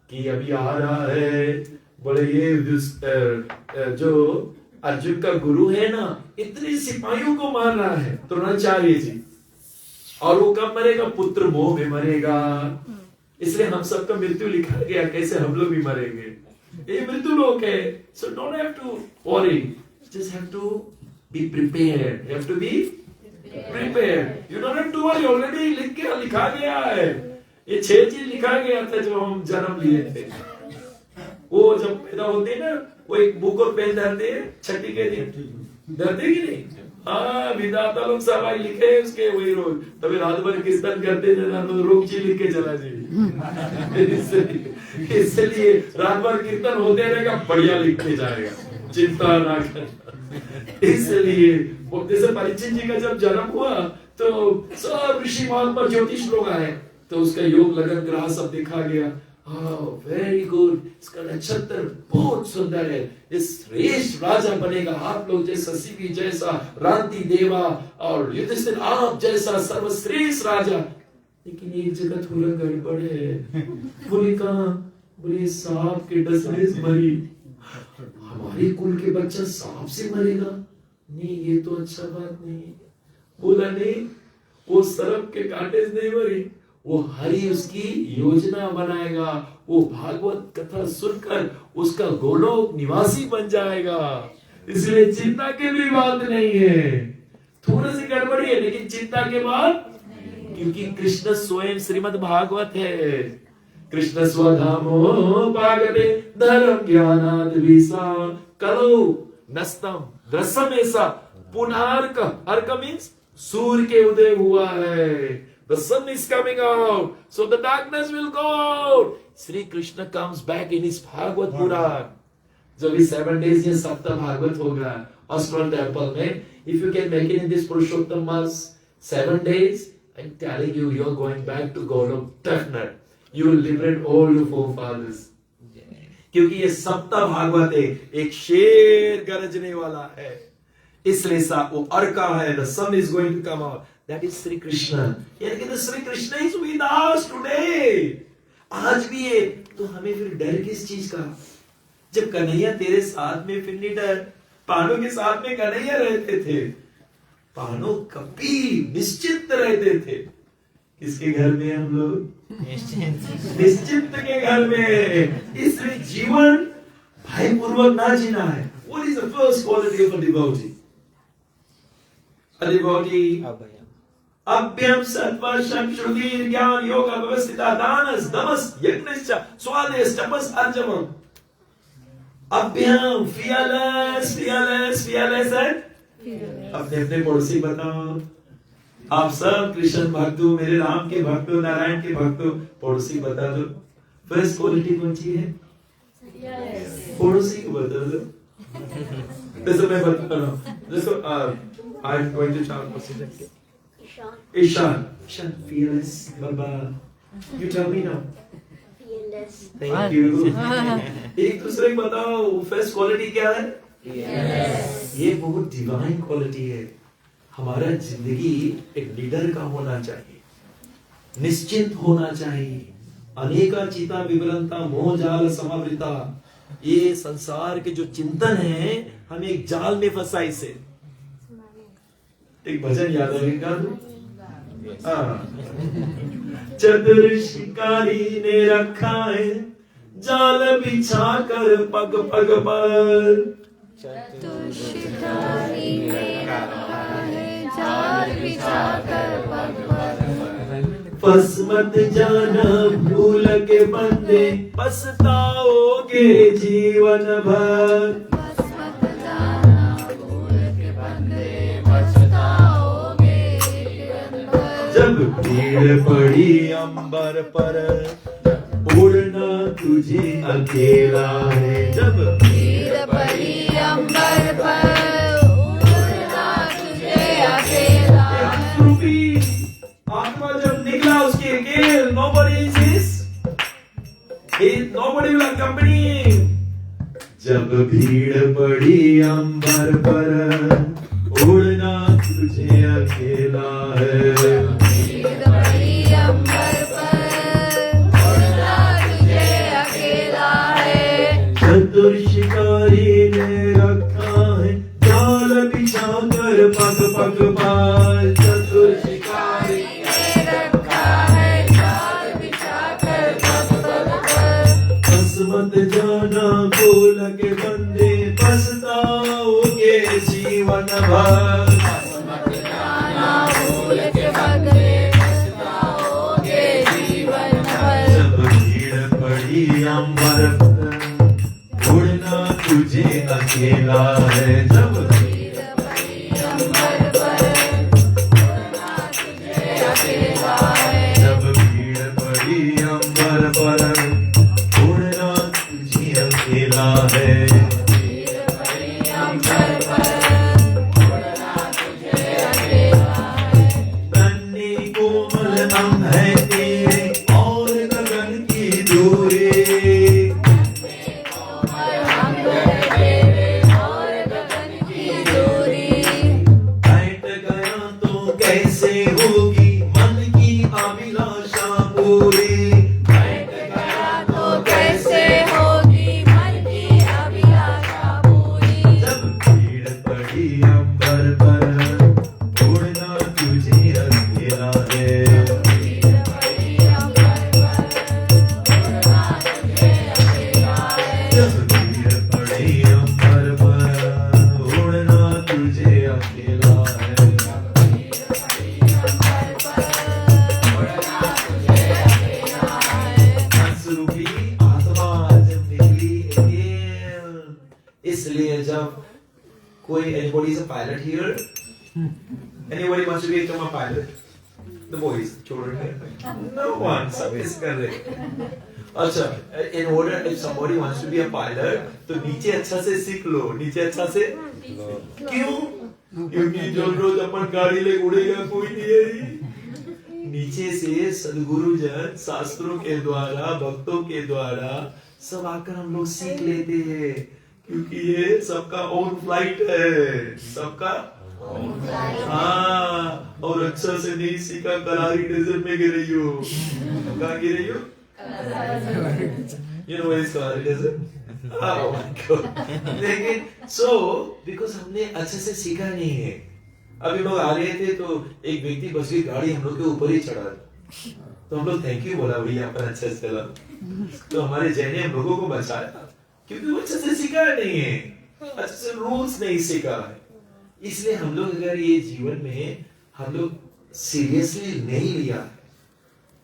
कि अभी आ रहा है. बोले ये जो अर्जुन का गुरु है ना, इतने सिपाहियों को मार रहा है द्रोणाचार्य जी. और वो कब मरेगा? पुत्र मोह में मरेगा. इसलिए हम सबका मृत्यु लिखा गया. कैसे हम लोग भी मरेंगे? ये मृत्यु लोक है. So don't have to worry, just have to be prepared. Have to be prepared. You don't have to worry. Already लिखा गया है. ये 6 चीज लिखा गया था जब हम जन्म लिए थे. वो जब पैदा होते हैं ना, वो एक बुक और पेन धरते हैं छठी के दिन. धरते कि नहीं? हाँ, विधाता लोग सब लिखे उसके वही रोज. तभी रात भर कीर्तन करते थे ना, तो रोग चीज लिख के चला जाए. इसलिए रात भर कीर्तन होते रहेगा, बढ़िया लिख के जाएगा. चिंता ना करना। इसलिए वो जैसे परीक्षित जी का जब जन्म हुआ तो सब ऋषि महात्मा ज्योतिष लोग आए, तो उसका योग लगन ग्रह सब दिखा गया। वेरी गुड, इसका नक्षत्र बहुत सुंदर है, ये श्रेष्ठ राजा बनेगा, आप लोग जैसा, सीवी जैसा, रांति देवा और युधिष्ठिर आप जैसा सर्वश्रेष्ठ राजा। लेकिन एक जगह थोड़ा गड़बड़ है। बोले कहा? बोले सांप के डसने से मरी। हमारे कुल के बच्चा सांप से मरेगा? नहीं, ये तो अच्छा बात नहीं। बोला नहीं, वो सर्प के कांटे से नहीं मरी, वो हरि उसकी योजना बनाएगा, वो भागवत कथा सुनकर उसका गोलोक निवासी बन जाएगा। इसलिए चिंता की भी बात नहीं है। थोड़ी सी गड़बड़ी है लेकिन चिंता के बाद, क्योंकि कृष्ण स्वयं श्रीमद् भागवत है। कृष्ण स्वधामो भागवते धर्म ज्ञानाद विसा कलो नस्तम रसम ऐसा पुनर्क। अर्क मीन्स सूर्य के उदय हुआ है। The sun is coming out, so the darkness will go out. Sri Krishna comes back in his Bhagavad Puran. जब ये 7 days ये सप्ताह भागवत होगा ऑस्ट्रल टेम्पल में, if you can make it in this Purushottam mass 7 days, I'm telling you, you're going back to Golok, definite. You will liberate all your forefathers. क्योंकि ये सप्ताह भागवत है, एक शेर गरजने वाला है, इसलिए सा वो अर्का है। The sun is going to come out. That is Sri Krishna. यानी कि Sri Krishna is with us today. आज भी है, तो हमें फिर डर किस चीज का? जब कन्हैया तेरे साथ में, फिर नहीं डर। पांडु के साथ में कन्हैया रहते थे, पांडु कभी निश्चित रहते थे। किसके घर में हम लोग? निश्चित के घर में। इसलिए जीवन भय पूर्वक ना जीना है। What is the first quality of a devotee? A devotee अभ्यम सत्वर्षम श्रुति ज्ञान योग व्यवस्थिता दानस दमस यज्ञश्च स्वादेश तपस अर्जमम। अभ्यम fearless है। अपने अपने पड़ोसी बताओ, आप सब कृष्ण भक्त हो, मेरे राम के भक्त हो, नारायण के भक्त हो, पड़ोसी बता दो। फर्स्ट क्वालिटी कौन सी है? पड़ोसी को बता दो। जैसे मैं बता रहा हूँ, जैसे I am going to chat Ishan, fearless, Baba. You tell me now. Fearless. Thank you. एक दूसरे को बताओ, फर्स्ट क्वालिटी क्या है? Fearless. ये बहुत डिवाइन क्वालिटी है। हमारा जिंदगी एक लीडर का होना चाहिए, निश्चिंत होना चाहिए। अनेका चिता विवरंता मोह जाल समावृता। ये संसार के जो चिंतन है, हमें एक जाल में फंसा इसे। एक भजन याद आएगा? चतुर शिकारी ने रखा है जाल बिछा कर पग पग पर। चतुर शिकारी ने रखा है जाल बिछा कर पग पर। फंस मत जाना भूल के बंदे, पछताओगे जीवन भर। जब भीड़ पड़ी अंबर पर, उड़ना तुझे अकेला है। जब भीड़ पड़ी अंबर पर, उड़ना तुझे अकेला है। आत्मा जब निकला उसके अकेले, nobody is nobody will accompany him। जब भीड़ पड़ी अंबर पर, उड़ना तुझे अकेला है। चतुर शिकारी ने रखा है जाल बिछा कर पग पग पर। चतुर शिकारी ने रखा है जाल बिछा कर पग पग पर। फंस मत जाना भूल के बंदे, पछताओगे जीवन भर। जब भीड़ पड़ी अंबर पर, उड़ना तुझे अकेला है। जब भीड़ पड़ी अंबर पर, उड़ना तुझे अकेला है। जब भीड़ पड़ी अंबर पर, उड़ना तुझे अकेला है। भीड़ पड़ी कैसे होगी मन की अभिलाषा पूरी। बैठ गया तो कैसे होगी मन की अभिलाषा पूरी। जब भीड़ पड़ी अंबर पर उड़ना तुझे अकेला है। भीड़ पड़ी अंबर पर उड़ना तुझे अकेला है। जब भीड़ पड़ी अंबर पर उड़ना तुझे अकेला है। भीड़ पड़ी अंबर पर उड़ना तुझे अकेला है। हंसरूपी आत्मा जब निकली again। इसलिए जब कोई anybody is a pilot here? Anybody wants to become a pilot? The boys, children. No one, सब इस कर रहे। अच्छा, in order if somebody wants to be a pilot, तो नीचे अच्छा से सीख लो, नीचे अच्छा से क्यों? क्योंकि जो रोज अपन गाड़ी ले उड़ेगा कोई नहीं है। नीचे से सदगुरु जन शास्त्रों के द्वारा भक्तों के द्वारा सब आकर हम लोग सीख लेते हैं, क्योंकि ये सबका ओन फ्लाइट है, सबका हाँ। और अच्छा से नहीं सीखा कलारी डेजर्ट में गिर रही हो। कहाँ गिर रही हो? You know where is Kalari desert? Oh my God. लेकिन so because हमने अच्छे से सीखा नहीं है। अभी लोग आ रहे थे तो एक व्यक्ति बस की गाड़ी हम लोग के ऊपर ही चढ़ा, तो हम लोग थैंक यू बोला भैया पर अच्छे से चला। तो हमारे जैन ने हम लोगों को बचाया, क्योंकि वो अच्छे से सीखा नहीं है, अच्छे से रूल्स नहीं सीखा है। इसलिए हम लोग अगर ये जीवन में हम लोग सीरियसली नहीं लिया,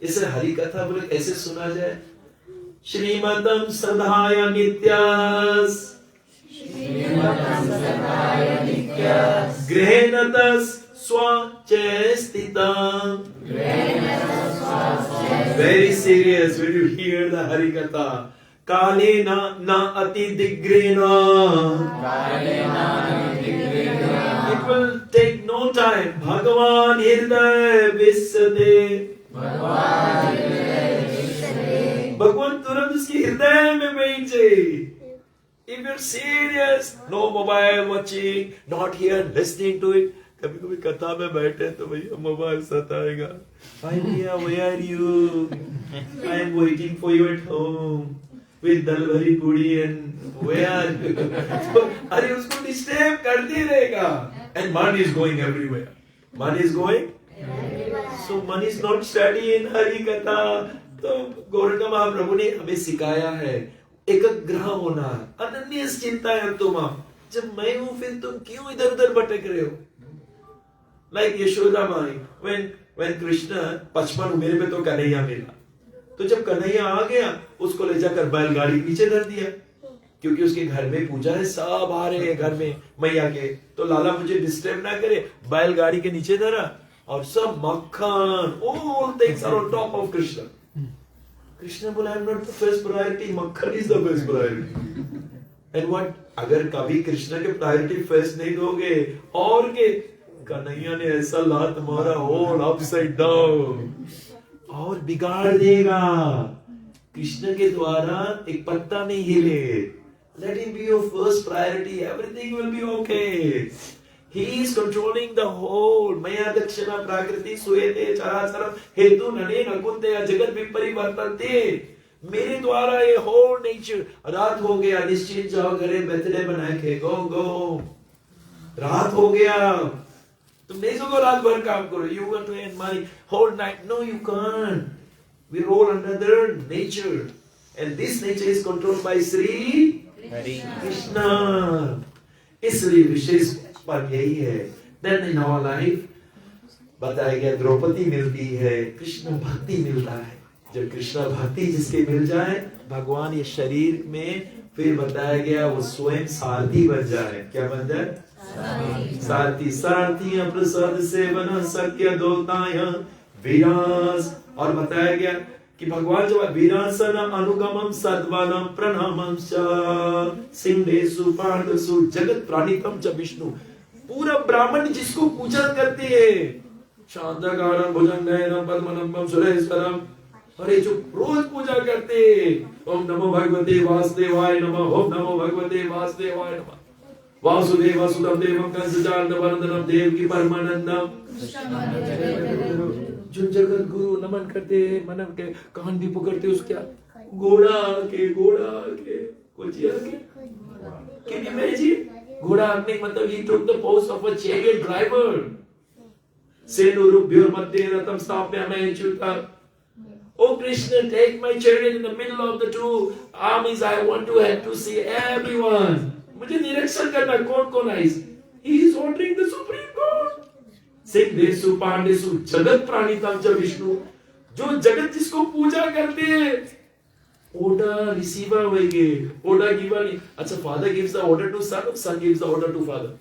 इसे हरि कथा बोले ऐसे सुना जाए, श्रीमतम सदाय नित्यास गृहेणतस स्वचेस्तितम। Very serious when you hear the Hari Katha. Kalena na ati digrena. It will take no time. Bhagavan Hirday Visade. भगवान तुरंत उसके हृदय में बैठ जाए। If you're serious, no mobile watching, not here listening to it. कभी कभी कथा में बैठे तो भैया मोबाइल सताएगा। Hi भैया, where are you? I am waiting for you at home with dal bhari puri and where are you? अरे उसको डिस्टर्ब करते रहेगा। And man is going everywhere. Man is going. So man is not study in Hari Katha. तो गोरखा महाप्रभु ने हमें सिखाया है एकाग्र होना, अनन्य चिंता है तुम। जब मैं हूं फिर तुम क्यों इधर उधर भटक रहे हो? Like Yashoda my, when Krishna 55 उम्र में तो कन्हैया मिला, तो जब कन्हैया आ गया उसको ले जाकर बैलगाड़ी नीचे धर दिया, क्योंकि उसके घर में पूजा है, सब आ रहे हैं घर में मैया के, तो लाला मुझे डिस्टर्ब ना करे, बैलगाड़ी के नीचे धरा और सब मक्खन, all things are on top of Krishna. Krishna बोला I am not the first priority, makhan is the first priority. And what, अगर कभी कृष्ण के प्रायोरिटी फर्स्ट नहीं दोगे और के कन्हैया ने ऐसा लात मारा होल अपसाइड डाउन और बिगाड़ देगा। कृष्ण के द्वारा एक पत्ता नहीं हिले। Let him be your first priority, everything will be okay. He is controlling the whole मया दक्षिणा प्राकृति सुयते चराचरम हेतु नने नकुंते जगत विपरिवर्तन्ते। मेरे द्वारा ये whole nature। रात हो गया, निश्चिंत जाओ घरे, बर्थडे बना के गो गो। रात हो गया, तुम नहीं सको रात भर काम करो। You want to earn money whole night? No, you can't. We roll under the nature, and this nature is controlled by Sri Krishna. इसलिए विशेष पर यही है। Then in our life बताया गया द्रौपदी मिलती है, कृष्ण भक्ति मिलता है। जब कृष्ण भक्ति जिसके मिल जाए भगवान ये शरीर में, फिर बताया गया वो स्वयं सारथी बन जाए। क्या बन जाए? सारथी। सारथी प्रसाद सेवन सत्य दोताय विरास। और बताया गया कि भगवान जब विरासन अनुगमम सद्वनम प्रणामम सिंहेषु पांडसु जगत प्राणितम च विष्णु। पूरा ब्राह्मण जिसको पूजा करते हैं, शांताकारं भुजंगैरं पद्मनाभं सुरेश्वरम, अरे जो रोज पूजा करते हैं, ओम नमो भगवते वासुदेवाय नमः, ओम नमो भगवते वासुदेवाय नमः, वासुदेव सुतम देवम कंसचार्णवरदनम देवकी परमानंदम। जो जगत गुरु नमन करते मनन के कान भी पकड़ते उसके घोड़ा के कोचिया के कैन इमेजिन घोड़ा आने मतलब he took the post of a chariot driver। सेनुरुभ्योर्मध्ये रथम स्थापयामि च्युता। Oh Krishna, take my chariot in the middle of the two armies. I want to have to see everyone। मुझे निरीक्षण करना कौन कौन है। He is ordering the supreme God। सिद्धेषु पांडेषु जगत प्राणितम च विष्णु। जो जगत जिसको पूजा करते हैं order receiver होएंगे, order giver नहीं। अच्छा, father gives the order to son, or son gives the order to father?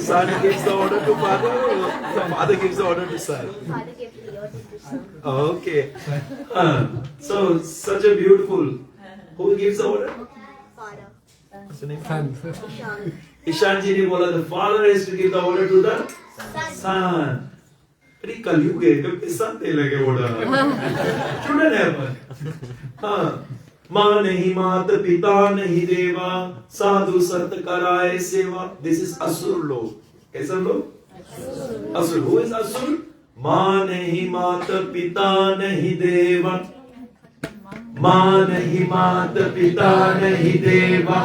Son gives the order to father, or the father gives the order to son? Father gives the order to son. Okay. So such a beautiful. Who gives the order? Father. What's the name? Ishan. Ishan जी ने बोला the father has to give the order to the son। अरे कलयुग है, कभी संते लगे order shouldn't happen। हाँ, माँ नहीं मात पिता नहीं देवा, साधु संत कराए सेवा। This is असुर लोग। कैसा लोग? असुर। Who is असुर? माँ नहीं मात पिता नहीं देवा, माँ नहीं मात पिता नहीं देवा,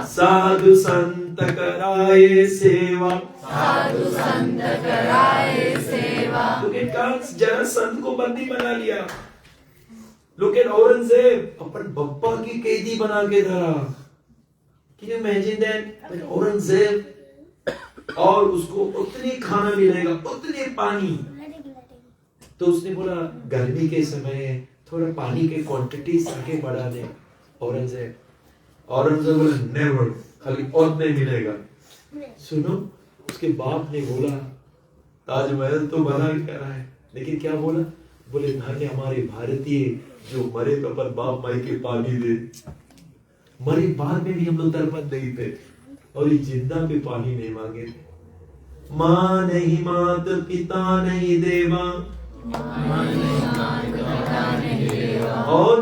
साधु संत कराए सेवा। Look at Kans, जरा संत को बंदी बना लिया। Look at औरंगजेब, अपन बप्पा की कैदी बना के धरा। Can you imagine that? When Aurangzeb और उसको उतनी खाना मिलेगा, उतने पानी। तो उसने बोला गर्मी के समय थोड़ा पानी के क्वांटिटी आगे बढ़ा दे। औरंगजेब बोला नेवर, खाली और नहीं मिलेगा। सुनो, उसके बाप ने बोला ताजमहल तो बना क्या रहा है, लेकिन क्या बोला? बोले धन्य हमारे भारतीय जो मरे तो पर बाप माई के पानी दे। मरे बाद में भी हम लोग तरपत नहीं थे और ये जिंदा पे पानी नहीं मांगे थे। माँ नहीं मात पिता नहीं देवा, और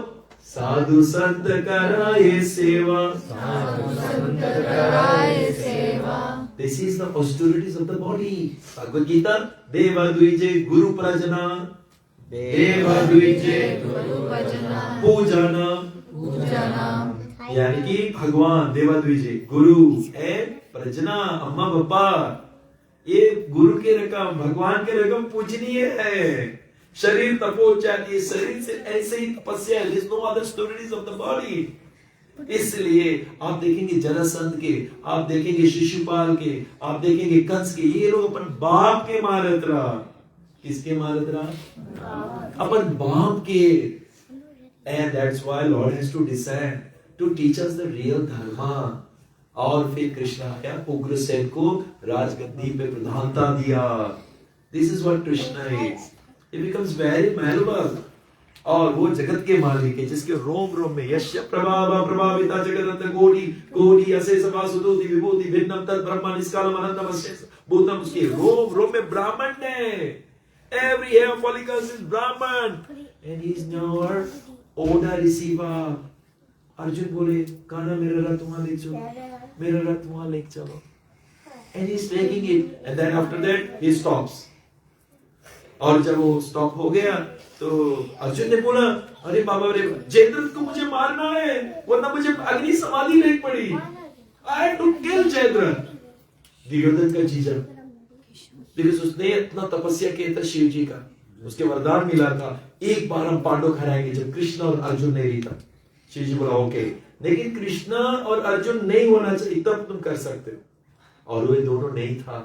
साधु संत कराए सेवा। This is the austerities of the body। Bhagavad Gita, Deva Dvije Guru Prajana, Deva Dvije Pujana, यानी कि भगवान देवा द्विजे गुरु एंड प्रजना अम्मा पापा, ये गुरु के रकम भगवान के रकम पूजनीय है। शरीर तपोचारी, शरीर से ऐसे ही तपस्या है। No other stories of the body. इसलिए आप देखेंगे जरासंध के, आप देखेंगे शिशुपाल के, आप देखेंगे कंस के, ये लोग अपन बाप के मारत रहा। किसके मारत रहा? अपन बाप के। And that's why lord has to descend to teach us the real dharma. और फिर कृष्ण आया, उग्रसेन को राजगद्दी पे प्रधानता दिया। This is what Krishna is. It becomes very malleable। और वो जगत के मालिक है जिसके रोम रोम में यश्य प्रभावा प्रभाविता जगत कोटि कोटि अशेष वासुदेव विभूति भिन्नम तद ब्रह्म निष्कालम अनंतम अशेष भूतम। उसके रोम रोम में ब्राह्मण है। Every hair follicles is Brahman and he is now order receiver। Arjun बोले कान्हा मेरा रथ वहां ले चलो, मेरा रथ वहां ले चलो। And he is taking it and then after that he stops। और जब वो स्टॉप हो गया तो अर्जुन ने बोला अरे बाबा रे, जयद्रथ को मुझे मारना है वरना मुझे अग्नि समाधि लेनी पड़ी। I had to kill Jayadratha. Duryodhan का जीजा, बिकॉज़ उसने इतना तपस्या किया था शिव जी का, उसके वरदान मिला था एक बार हम पांडव खराएंगे जब कृष्ण और अर्जुन नहीं था। शिव जी बोला ओके, लेकिन कृष्ण और अर्जुन नहीं होना चाहिए तब तुम कर सकते हो। और वो दोनों नहीं था।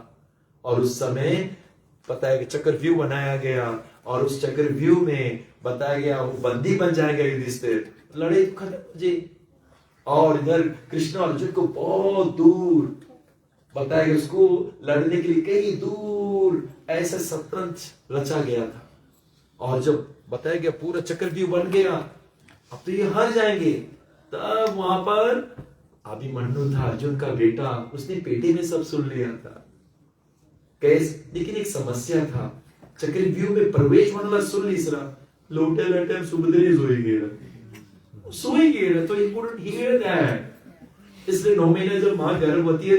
और उस समय पता है कि चक्रव्यूह बनाया गया और उस चक्रव्यूह में बताया गया वो बंदी बन जाएगा युधिष्ठिर। लड़ाई खत्म जी। और इधर कृष्ण अर्जुन को बहुत दूर बताया गया, उसको लड़ने के लिए कहीं दूर ऐसा शतरंज रचा गया था। और जब बताया गया पूरा चक्रव्यूह बन गया, अब तो ये हार जाएंगे, तब वहां पर अभिमन्यु था अर्जुन का बेटा, उसने पेटे में सब सुन लिया था। लेकिन एक समस्या था, चक्रव्यूह में प्रवेश मतलब सुन लीसरा लोटे लटे सुबदरी जोई गेला सोएंगे तो he couldn't hear that. इसलिए 9 महीने जब माँ गर्भवती है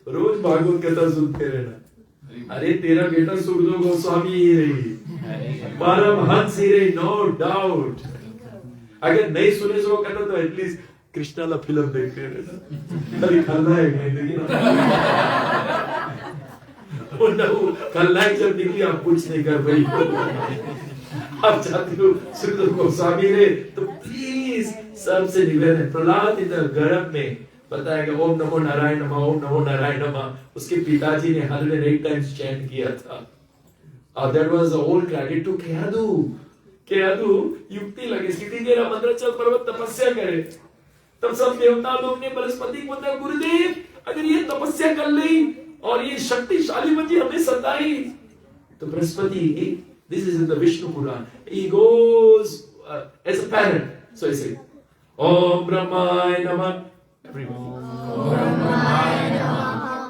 रोज भागवत कथा सुनते रहना। अरे तेरा बेटा सुखदेव गोस्वामी ही रही, परमहंस ही रही, नो डाउट। अगर नहीं सुने सो कथा तो एटलीस्ट कृष्णाला फिल्म देखते रहना। कभी खलनायक नहीं देखी खलनायक जब निकली आप कुछ नहीं कर पाई, आप चाहते हो सुखदेव गोस्वामी रे तो प्लीज सबसे निवेदन है। प्रहलाद इधर गर्भ में बताएगा ओम नमो नारायण नमः, ओम नमो नारायण नमः। उसके पिताजी ने 108 टाइम्स चैंट किया था। और that was the whole credit to केयादू युक्ति लगे सीधी तेरा मंदराचल पर्वत तपस्या करे। तब सब देवता लोग ने बृहस्पति को बोला गुरुदेव अगर ये तपस्या कर ली और ये शक्तिशाली बची हमें सताई, तो Brihaspati this is in the Vishnu Purana, he goes as a parent, so he said ओम ब्रह्माय नमः।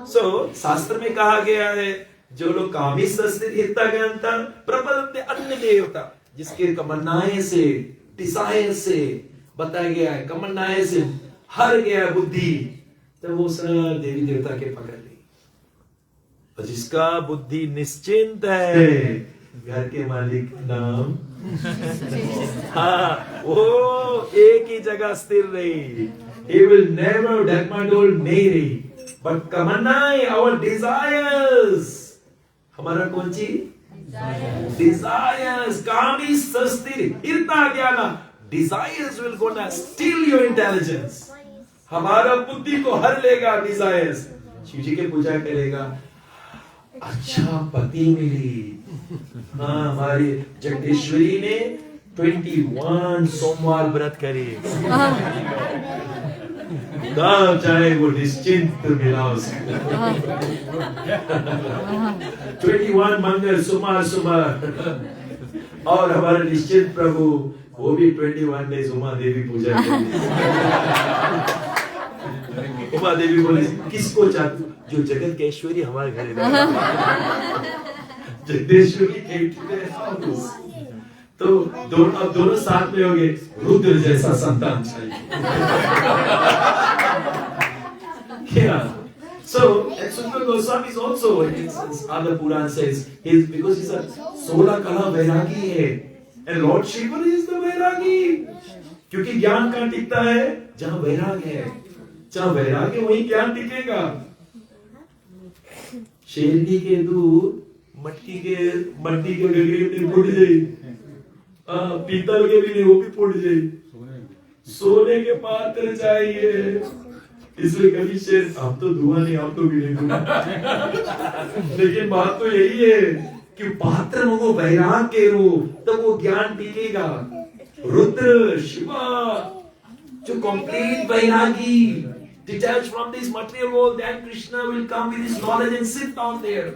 So, शास्त्र में कहा गया है जो लोग कामी हिता ज्ञानता प्रपदन्ते अन्य देवता, जिसके कमनाएं से डिजायर से बताया गया है, कमनाएं से हर गया बुद्धि, तो वो सब देवी देवता के पकड़ ली। और जिसका बुद्धि निश्चिंत है, घर के मालिक नाम हाँ वो एक ही जगह स्थिर रही। He will never डगमगोल नहीं रही, but कमनाएं our desires, हमारा कौन सी desires, कामी स्थिर हिता ज्ञाना, desires will gonna steal your intelligence, हमारा बुद्धि को हर लेगा desires। शिव जी के पूजा करेगा, अच्छा पति मिली। हाँ हमारी जगदीश्वरी ने 21 सोमवार व्रत करे, दाम चाहे वो निश्चिंत मिला उसको। 21 मंगल सुमार और हमारे निश्चिंत प्रभु वो भी 21 डेज उमा देवी पूजा करती। उमा देवी बोले किसको चाहती, जो जगत के ऐश्वर्य हमारे घर में Jagdeshwari came to their house। तो अब दोनों साथ में हो गए, रुद्र जैसा संतान चाहिए क्या? So Sukadeva Goswami is also, other Puran says, because he's a 16 कला वैरागी है, and Lord Shiva is the वैरागी, क्योंकि ज्ञान कहाँ टिकता है? जहाँ वैराग है, जहाँ वैराग है वहीं ज्ञान टिकेगा। शेरनी के दूध मट्टी के गगरे में फूट जाए, पीतल के भी नहीं, वो भी फूट जाए, सोने के पात्र चाहिए। इसलिए कभी शेर हम तो धुआं नहीं, हम तो भी नहीं धुआं। लेकिन बात तो यही है कि पात्र में वो वैराग के रूप, तब वो ज्ञान टिकेगा। रुद्र शिवा जो complete Vairagi, detached from this material world, then Krishna will come with his knowledge and sit down there।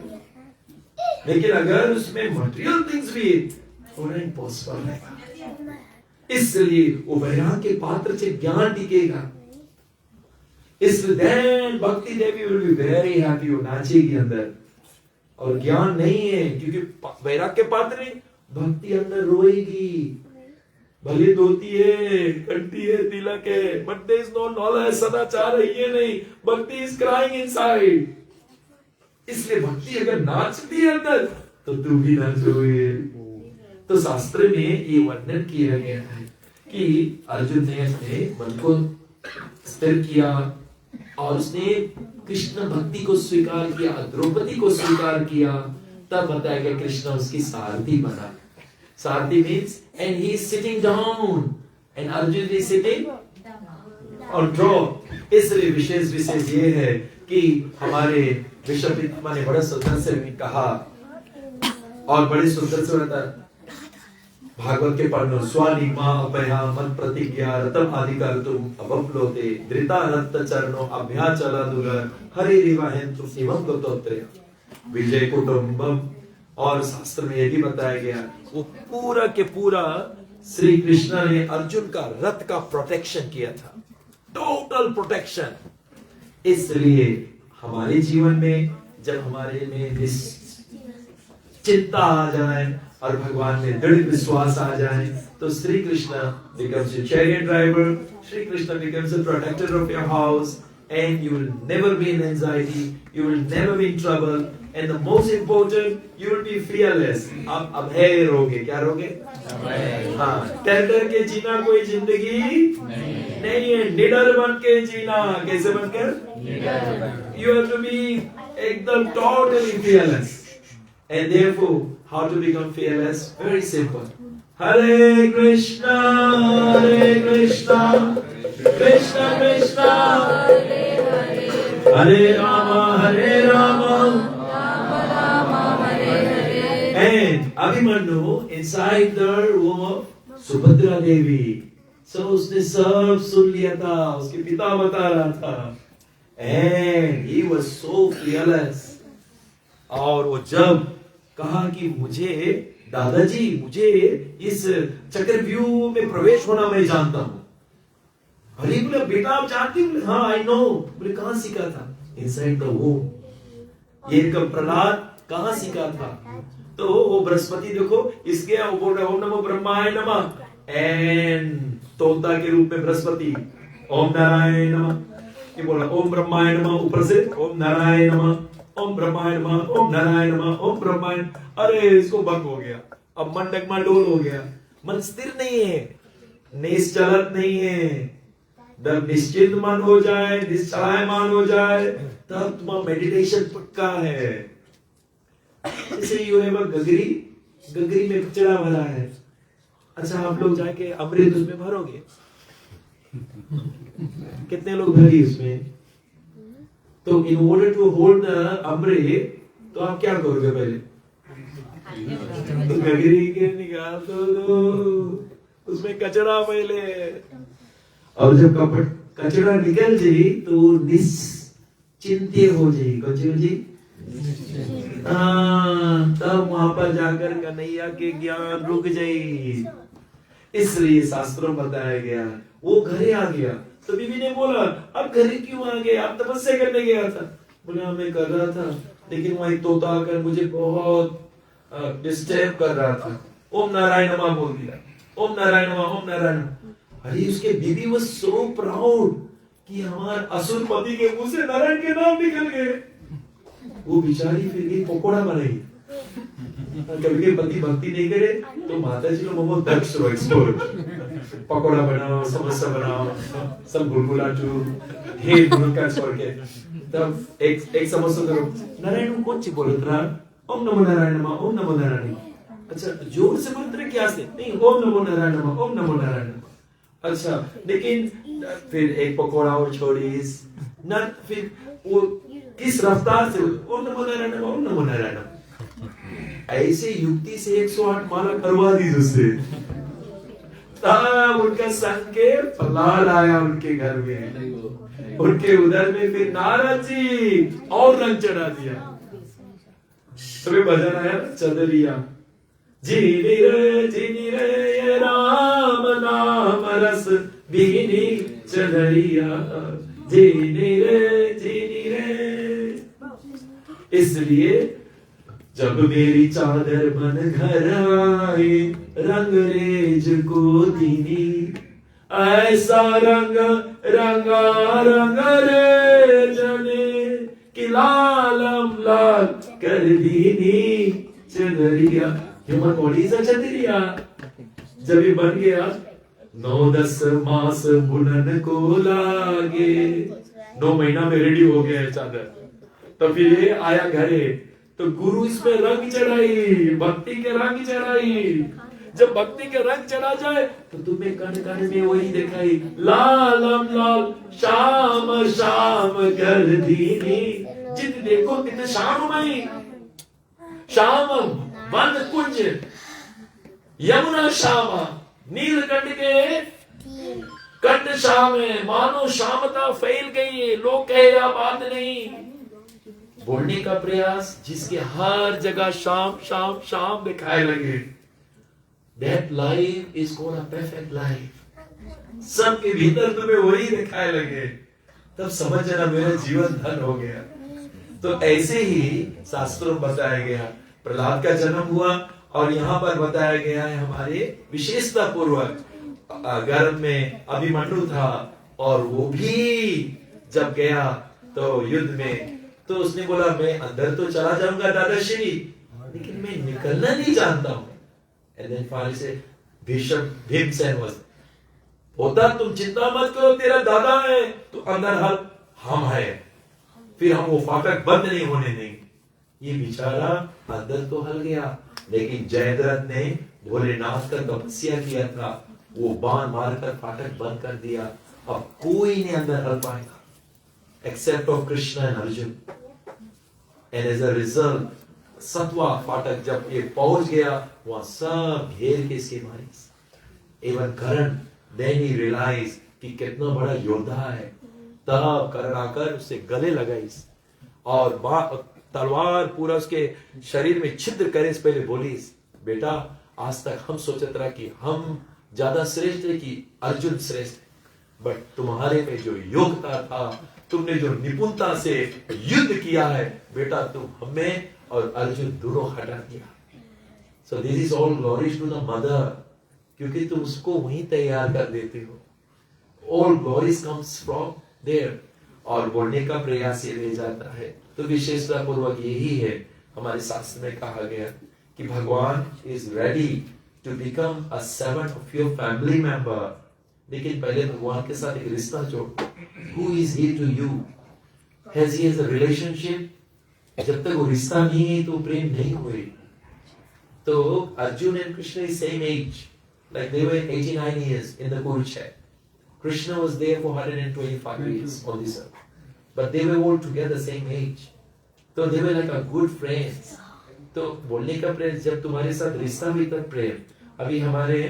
लेकिन अगर उसमें material things भी थोड़ा impossible है, इसलिए वो वैराग के पात्र से ज्ञान टिकेगा। इसलिए then भक्ति देवी will be very happy, वो नाचेगी अंदर। और ज्ञान नहीं है क्योंकि वैराग के पात्र नहीं, भक्ति अंदर रोएगी। भले धोती है, कंठी है, तिलक है, but there is no knowledge, सदाचार है ये नहीं, भक्ति is crying inside। इसलिए भक्ति अगर नाचती है अंदर तो तू भी नाचोगे। तो शास्त्र में ये वर्णन किया गया है कि अर्जुन ने अपने मन को स्थिर किया और उसने कृष्ण भक्ति को स्वीकार किया, द्रौपदी को स्वीकार किया, तब बताया गया कृष्ण उसकी सारथी बना। सारथी means and he is sitting down and Arjun is sitting और ड्रॉप। इसलिए विशेष ये है कि हमारे विश्वपिता ने बड़े सुंदर से कहा और बड़े सुंदर से बताया भागवत के पढ़नो स्वानिमा अपया मन प्रतिज्ञा रतम अधिकार तुम अवप्लोते धृता रक्त चरणो अभ्याचला दुलर हरे रिवाहेंतु शिवम गोत्रोत्तरे विजय कुटुंबम। और शास्त्र में यह भी बताया गया वो पूरा के पूरा श्री कृष्ण ने अर्जुन का रथ का प्रोटेक्शन किया था, टोटल प्रोटेक्शन। इसलिए हमारे जीवन में जब हमारे में चिंता आ जाए, और भगवान में दृढ़ विश्वास आ जाए तो Shri Krishna becomes your chariot driver, Shri Krishna becomes the protector of your house, and you will never be in anxiety, you will never be in trouble, and the most important, you will be fearless. आप अभय रहोगे, क्या रहोगे? हाँ, डर के जीना कोई जिंदगी नहीं है, निडर बन के जीना। कैसे बनकर? You have to be एकदम totally fearless. And therefore, how to become fearless? Very simple. Hare Krishna, Krishna Krishna, Hare Rama, and Abhimanyu inside the womb of Subhadra Devi. So उसने सब सुन लिया था, उसके पिता बता रहा था, and he was so fearless. और वो जब कहा कि मुझे दादाजी, मुझे इस चक्रव्यूह में प्रवेश होना मैं जानता हूं। अरे बोले बेटा आप जानती हो? हाँ आई नो। बोले कहां सीखा था? Inside the वोम। ये प्रहलाद कहां सीखा था? तो वो बृहस्पति देखो इसके वो बोल रहा ओम नमो ब्रह्माय नमः, एंड तोता के रूप में बृहस्पति ओम नारायण नमः, ये बोल रहा ओम ब्रह्माय नमः, ऊपर से ओम नारायण नमः, ओम ब्रह्माय नमः, ओम नारायण नमः, ओम ब्रह्माय। अरे इसको भंग हो गया, अब मन डगमाडोल हो गया, मन स्थिर नहीं है, निश्चलत नहीं है। जब निश्चित मन हो जाए, निश्चलायमान हो जाए, तब तुम्हारा मेडिटेशन पक्का है। जैसे यू है गगरी में कचरा भरा है। अच्छा आप लोग जाके अमृत उसमें भरोगे? कितने लोग भरेंगे उसमें? तो in order to hold the amrit, तो आप क्या करोगे? पहले तो गगरी के निकाल दो, उसमें कचरा पहले, और जब कचरा निकल जाए तो निश्चिंत हो जाए। कचरा जी तब वहां पर जाकर कन्हैया के ज्ञान रुक जाए। इसलिए शास्त्रों में बताया गया वो घरे आ गया तो बीवी ने बोला अब घरे क्यों आ गए? आप तपस्या करने गया था। बोले हाँ मैं कर रहा था, लेकिन वहां एक तोता आकर मुझे बहुत डिस्टर्ब कर रहा था। ओम नारायण नमः बोल दिया, ओम नारायण नमः, ओम नारायण। अरे उसके बीवी वाज सो प्राउड कि हमारे असुर पति के मुंह से नारायण के नाम निकल गए। वो बेचारी फिर एक पकोड़ा बनाई। कभी के पति भक्ति नहीं करे तो माता जी लोग बहुत दक्ष रहो, एक्सप्लोर पकोड़ा बनाओ, समोसा बनाओ, सब गुलगुला चूर हे गुलका छोड़ के तब एक समोसा करो। नारायण कौन सी बोल रहा? ओम नमो नारायण नमः, ओम नमो नारायण। अच्छा जोर से बोल रहे क्या से? नहीं, ओम नमो नारायण नमः, ओम नमो नारायण नमः। अच्छा लेकिन फिर एक पकोड़ा और छोड़ी न, फिर वो किस रफ्तार से ओम नमो नारायण नमः, ओम नमो नारायण नमः। ऐसे युक्ति से 108 माला करवा दी उससे। तब उनका संकेत फलाल आया उनके घर में, उनके उधर में फिर नारद जी और रंग चढ़ा दिया। तुम्हें भजन आया चंदरिया, जीनी रे ये राम नाम रस बीनी चंदरिया, जीनी रे। इसलिए जब मेरी चादर बन घर आए रंग रेज को दीनी, ऐसा रंग रंगा रंग रेज ने कि लालम लाल कर दीनी चंदरिया। ह्यूमन बॉडी से चंदरिया जब ये बन गया 9-10 मास बुनन को लागे, 9 महीना में रेडी हो गया है चादर। तो फिर ये आया घरे तो गुरु इसमें रंग चढ़ाई, भक्ति के रंग चढ़ाई। जब भक्ति के रंग चढ़ा जाए तो तुम्हें कण कण में वही दिखाई, लालम लाल श्याम श्याम कर दीनी। जित देखो कितने श्याममयी, श्याम वन कुंज यमुना श्यामा, नीलकंठ के कंठ श्याम है। मानो श्यामता फैल गई, लोग कहे या बात नहीं। बोलने का प्रयास जिसके हर जगह शाम शाम शाम दिखाए लगे, that life is called a perfect life। सबके भीतर तुम्हें वही दिखाए लगे, तब समझ जाना मेरा जीवन धन हो गया। तो ऐसे ही शास्त्रों में बताया गया प्रहलाद का जन्म हुआ और यहाँ पर बताया गया है हमारे विशेषता पूर्वक गर्भ में अभिमन्यु था, और वो भी जब गया तो युद्ध में, तो उसने बोला मैं अंदर तो चला जाऊंगा दादाश्री, लेकिन मैं निकलना नहीं जानता हूं। And then finally said, Bhimsen was, होता तुम चिंता मत करो, तेरा दादा है, तो अंदर हम है, फिर हम वो फाटक बंद नहीं होने देंगे। ये बेचारा अंदर तो हल गया, लेकिन जयद्रथ ने भोलेनाथ का तपस्या किया था, वो बाण मारकर फाटक बंद कर दिया। अब कोई नहीं अंदर हल पाएगा except of Krishna and Arjun. And as a result, सतवा फाटक जब ये पहुंच गया, वहां सब घेर के इसके मारे। एवं कर्ण, then he realized कि कितना बड़ा योद्धा है। तब कर्ण आकर उसे गले लगाई और तलवार पूरा उसके शरीर में छिद्र करे, इस पहले बोली, बेटा आज तक हम सोचते रहा कि हम ज्यादा श्रेष्ठ है कि अर्जुन श्रेष्ठ है, बट तुम्हारे में जो योग्यता था, तुमने जो निपुणता से युद्ध किया है, बेटा तुम हमें और अर्जुन दोनों हटा दिया। So this is all glory to the mother, क्योंकि तुम उसको वहीं तैयार कर देते हो। All glories comes from there. और बोलने का प्रयास ये ले जाता है, तो विशेषता पूर्वक यही है हमारे शास्त्र में कहा गया कि भगवान is ready to become a servant of your family member. लेकिन पहले भगवान के साथ एक रिश्ता जोड़ो। Who is he to you? Has he a relationship? जब तक वो रिश्ता नहीं है तो प्रेम नहीं हुए। तो Arjun and Krishna is same age, like they were 89 years in the Kurukshetra. Krishna was there for 125 years on this earth, but they were all together same age. So they were like a good friends. तो बोलने का प्रेम, जब तुम्हारे साथ रिश्ता भी तब प्रेम। अभी हमारे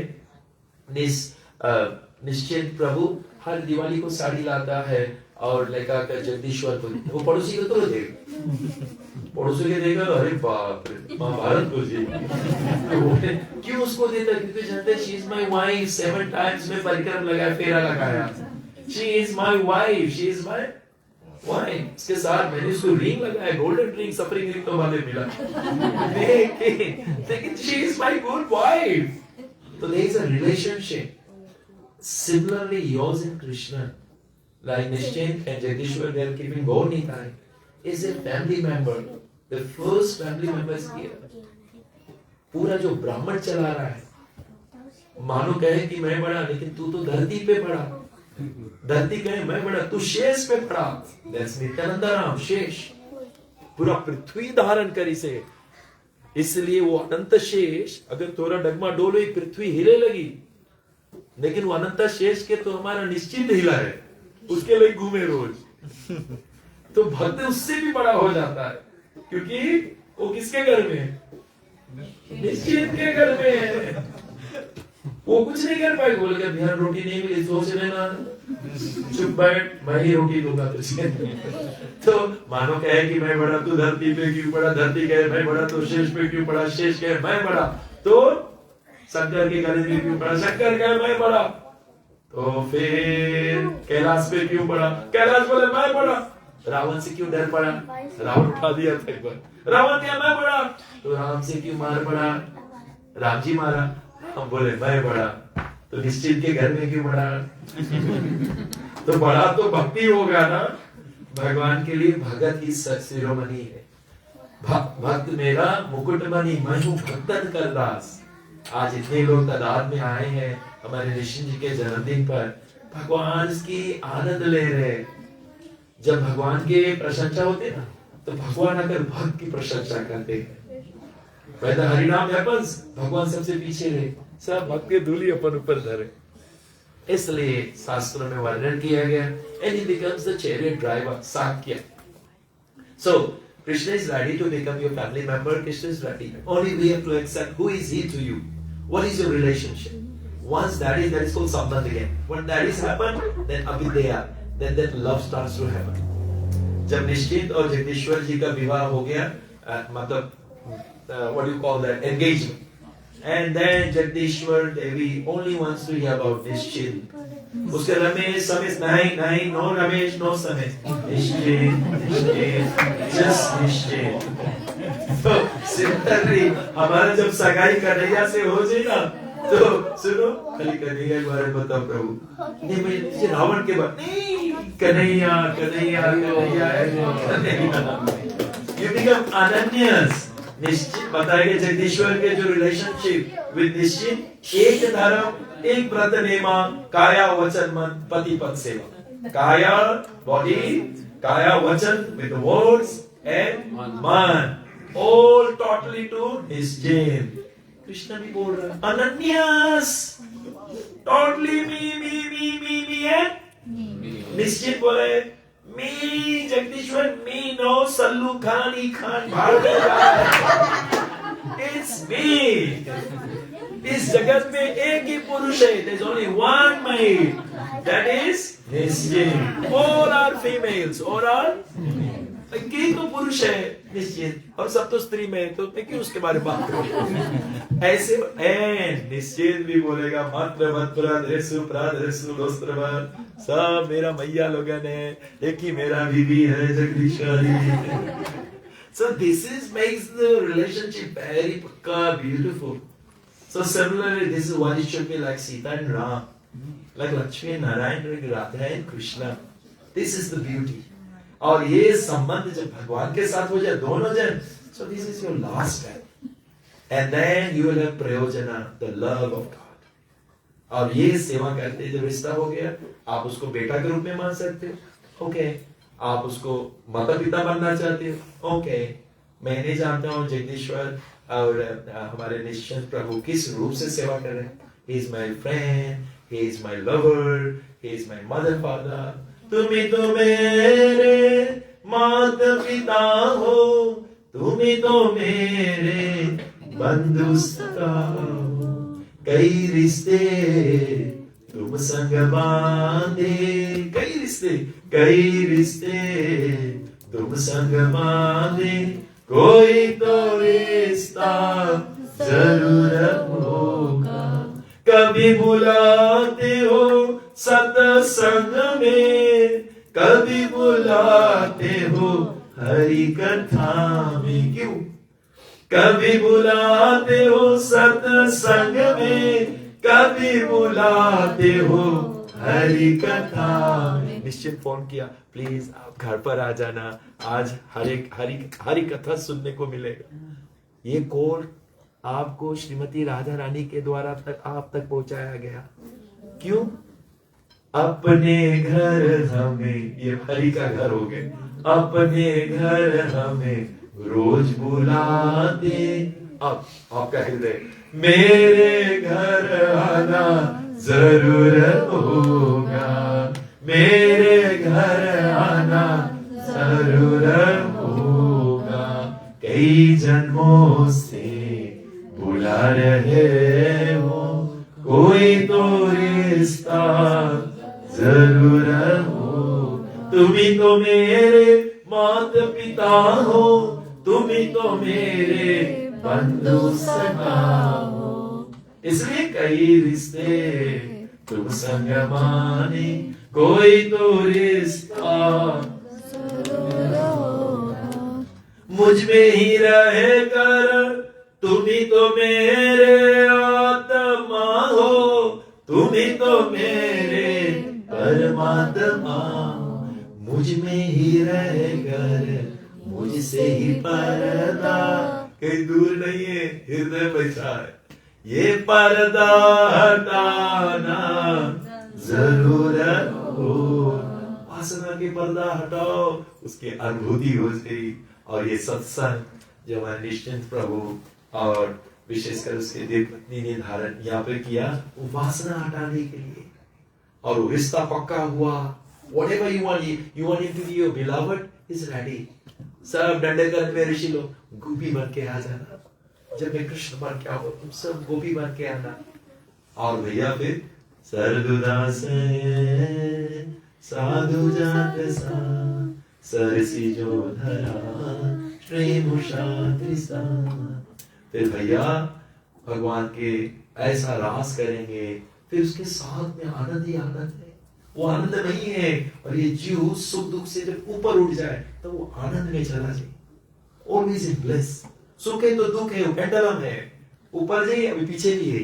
निश्चित प्रभु हर दिवाली को साड़ी लाता है और लेकर कर जगदीश्वर को, वो पड़ोसी को तो देगा, पड़ोसी के देगा, अरे बाप रे, महाभारत को जी क्यों उसको देता? क्योंकि जानते she is my wife, 7 times में परिक्रम लगाया, फेरा लगाया, she is my wife, she is my wife. इसके साथ मैंने उसको रिंग लगाया, गोल्डन रिंग, सफरिंग रिंग तो माने मिला, लेकिन she is my good wife. तो there is a relationship. Similarly, yours and Krishna, like Nishchint and Jagdishwar, they are keeping Gauri time, is a family member. The first family member is here. पूरा जो ब्राह्मण चला रहा है, मानो कहे कि मैं बड़ा, लेकिन तू तो धरती पे पड़ा, धरती कहे मैं बड़ा, तू शेष पे पड़ा। That's नित्यानंदाराम, शेष पूरा पृथ्वी धारण करी से, इसलिए वो अनंत शेष, अगर थोड़ा डगमा डोलो पृथ्वी हिले लगी, लेकिन वो अनंत शेष के तो हमारा निश्चित हिला है, उसके लिए घूमे रोज। तो भक्त उससे भी बड़ा हो जाता है, क्योंकि वो किसके घर में है? निश्चित के घर में है। वो कुछ नहीं कर पाएगा, बोल के बिहार रोटी नहीं मिली, सोच लेना चुप बैठ, मैं ही रोटी दूंगा तुझे। तो मानो कहे कि मैं बड़ा, तू धरती पे क्यों पड़ा, धरती कहे मैं बड़ा, तो शेष पे क्यों पड़ा, शेष कहे मैं बड़ा, तो शंकर के गले में क्यों पड़ा, शंकर कहे मैं बड़ा, तो फिर कैलाश पे क्यों पड़ा, कैलाश बोले मैं बड़ा। रावण से क्यों डर पड़ा, रावण उठा दिया था एक बार, रावण क्या मैं बड़ा, तो राम से क्यों मार पड़ा, राम जी मारा, हम बोले मैं बड़ा, तो निश्चित के घर में क्यों बड़ा। तो बड़ा तो भक्ति होगा ना, भगवान के लिए भगत ही शिरोमणि है। भक्त मेरा मुकुटमणि, मैं हूँ भक्तन कर दास। आज इतने लोग तादाद में आए हैं हमारे ऋषि जी के जन्मदिन पर, भगवान की आनंद ले रहे। जब भगवान के प्रशंसा होते ना, तो भगवान अगर भक्त की प्रशंसा करते हैं, वैसे हरिनाम हैपन्स, भगवान सबसे पीछे रहे, सब भक्त के धूली अपन ऊपर धरे। इसलिए शास्त्रों में वर्णन किया गया, and he becomes the chariot driver, Sakya. So Krishna is ready to become your family member. Krishna is ready. Only we have to accept who is he to you. What is your relationship? Once that is called Sambandh again. When that is happened, then Avidya, then that love starts to happen. जब निश्चित और जगदीश्वर जी का विवाह हो गया, मतलब what do you call that, engagement, and then Jagdishwar Devi only wants to hear about Nishchit. उसके रमेश समेश नहीं, no रमेश no समेश, निश्चित just निश्चित। तो सिमिलरली हमारा जब सगाई कन्हैया से हो जाए ना, तो सुनो खाली कन्हैया के बारे में बताओ प्रभु। नहीं मैं रावण के बारे नहीं, कन्हैया कन्हैया कन्हैया यू बिकम अनन्यस। निश्चित बताएंगे जगदीश्वर के जो रिलेशनशिप विद निश्चित, एक धर्म एक व्रत नेमा, काया वचन मन पति पद सेवा। काया बॉडी, काया वचन with the words and मन, all totally to निश्चित। कृष्ण भी बोल रहा है अनन्यस, totally me and निश्चित बोले मी जगदीश्वर, me know Sallu Khan he Khan it's me. इस जगत में एक ही पुरुष है, there's only one mate, that is निश्चित। all are females, all are एक ही तो पुरुष है निश्चित, और सब तो स्त्री में, तो मैं क्यों उसके बारे में बात करूं। ऐसे निश्चित भी बोलेगा मात्र सब मेरा मैया लोगन है, एक ही मेरा बीबी है Jagadishwari. So this is makes the relationship very beautiful. So similarly, this is what it should be like Sita and Ram, like Lakshmi and Narayan, like Radha and Krishna. This is the beauty. और ये संबंध जब भगवान के साथ हो जाए दोनों जन, so this is your last step, and then you will have प्रयोजना, the love of God. और ये सेवा करते जब रिश्ता हो गया, आप उसको बेटा के रूप में मान सकते हो, ओके। आप उसको माता पिता बनना चाहते हो, ओके। मैं नहीं जानता हूँ जगदीश्वर और हमारे निश्चित प्रभु किस रूप से सेवा कर रहे हैं। He is my friend, he is my lover, he is my mother father. तुम्ही तो मेरे माता पिता हो, तुम्ही तो मेरे बंधुस्ता हो, कई रिश्ते तुम संग बांधे, कई रिश्ते तुम संग बांधे, कोई तो रिश्ता जरूर होगा। कभी बुलाते हो सत्संग में, कभी बुलाते हो हरि कथा में, क्यों? कभी बुलाते हो सत्संग में, कभी बुलाते हो हरि कथा में। निश्चित फोन किया, प्लीज आप घर पर आ जाना, आज हरि कथा सुनने को मिलेगा। ये कोड आपको श्रीमती राधा रानी के द्वारा आप तक पहुंचाया गया। क्यों? अपने घर हमें, ये हरि का घर हो गया, अपने घर हमें रोज बुलाते। अब आपका हृदय मेरे घर आना जरूर होगा, मेरे घर आना जरूर होगा। कई जन्मों से बुला रहे हो, कोई तो रिश्ता जरूर हो। तुम्ही तो मेरे माता पिता हो, तुम्ही तो मेरे बंधु सखा हो, इसलिए कई रिश्ते तुम संग माने, कोई तो रिश्ता मुझ में ही रहे कर। तुम्ही तो मेरे आत्मा हो, तुम्ही तो मेरे परमात्मा हो, मुझ में ही रहे कर, मुझसे ही पर्दा कहीं दूर नहीं है, हृदय बैठा है। ये पर्दा हटाना जरूर हो, वासना के पर्दा हटाओ, उसकी अनुभूति हो जाएगी। और ये सत्संग जो हमारे निश्चिंत प्रभु और विशेषकर उसके देव पत्नी ने धारण यहाँ पे किया, वो वासना हटाने के लिए, और वो रिश्ता पक्का हुआ। Whatever you want him to be your beloved, is ready. सब दंडकर में ऋषि लोग गोपी बन के आ जाना, जब मैं कृष्ण बन के आओ तुम सब गोपी बन के आना। और भैया फिर सर्वदास साधु जात सा, सरसी जो धरा श्रेमुषा। फिर भैया भगवान के ऐसा रास करेंगे, फिर उसके साथ में आनंद ही आनंद है। वो आनंद नहीं है, और ये जीव सुख दुख से जब ऊपर उठ जाए तो वो आनंद में चला जाए, ऑलवेज इन ब्लिस। सुख है तो दुख है, पेंडुलम है, ऊपर जाइए अभी पीछे भी है।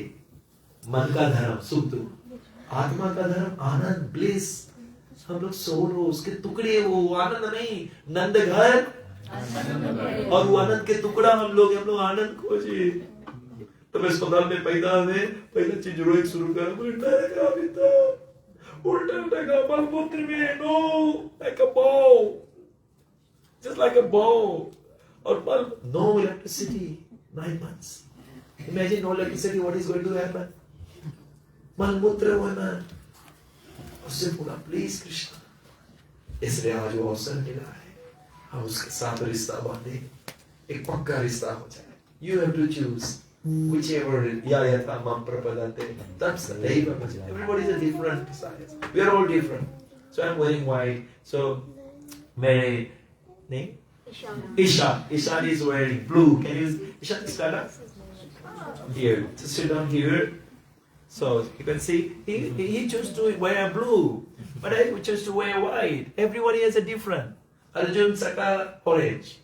मन का धर्म सुख दुख, आत्मा का धर्म आनंद ब्लिस। हम लोग सोलो उसके टुकड़े, वो आनंद नहीं, नंद घर और वो आनंद के टुकड़ा हम लोग आनंद खोजे। तो मैं अस्पताल में पैदा हुए, पहले चीज रोइक शुरू कर, उल्टा उल्टा मलमूत्र में, know like a ball, just like a ball. Or no electricity, 9 months. Imagine no electricity, what is going to happen? मलमूत्र होना, उससे बोला प्लीज कृष्ण, इसलिए आज वो अवसर मिला है, हम उसके साथ रिश्ता बांधे, एक पक्का रिश्ता हो जाए। You have to choose whichever yayata mam prapadate. That's the name of it. Everybody is a different size. We are all different. So I'm wearing white. So my name? Isha. Isha is wearing blue. Can you Isha stand up? Here. So sit down here. So you can see he chose to wear blue, but I chose to wear white. Everybody has a different. Arjun Saka orange.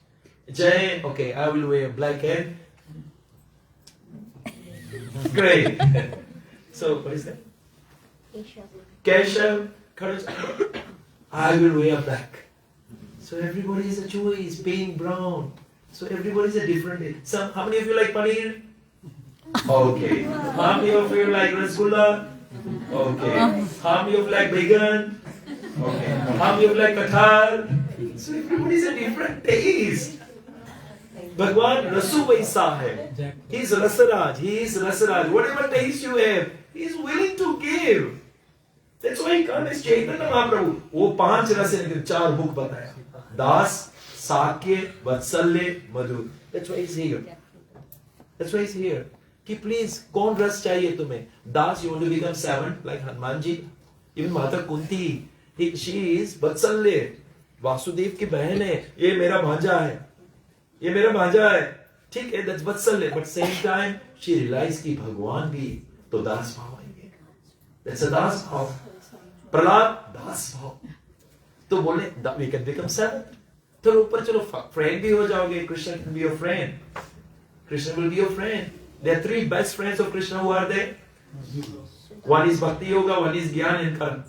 Jay, okay, I will wear black and gray. So what is that? Keshav, I will wear black. So everybody is a choice, pink, brown. So everybody is a different. Some, how many of you like paneer? Okay. How many of you like rasgulla? Okay. How many of you like vegan? Okay. How many of you like kathar? So everybody is a different taste. Bhagwan Rasu Vaisa hai. He is Rasaraj. He is Rasaraj. Whatever taste you have, he is willing to give. That's why he comes Chaitanya Mahaprabhu. वो 5 रस है, 4 book बताया. दास, साक्य, वत्सल्य, मधुर. That's why he's here. That's why he's here. कि please कौन रस चाहिए तुम्हें? दास, you want to become servant like Hanuman ji? Even माता कुंती, she is वत्सल्य. वासुदेव की बहन है. ये मेरा भांजा है. ये मेरा भांजा है. ठीक है, that's Vatsalya. But same time, she realized कि भगवान भी तो दास भाव आएंगे. That's a दास भाव. प्रहलाद दास भाव. तो बोले we can become servant. तो ऊपर चलो फ्रेंड भी हो जाओगे. Krishna can be your friend. Krishna will be your friend. There are 3 best friends of Krishna. Who are they? One is Bhakti Yoga, one is Gyan and Karma.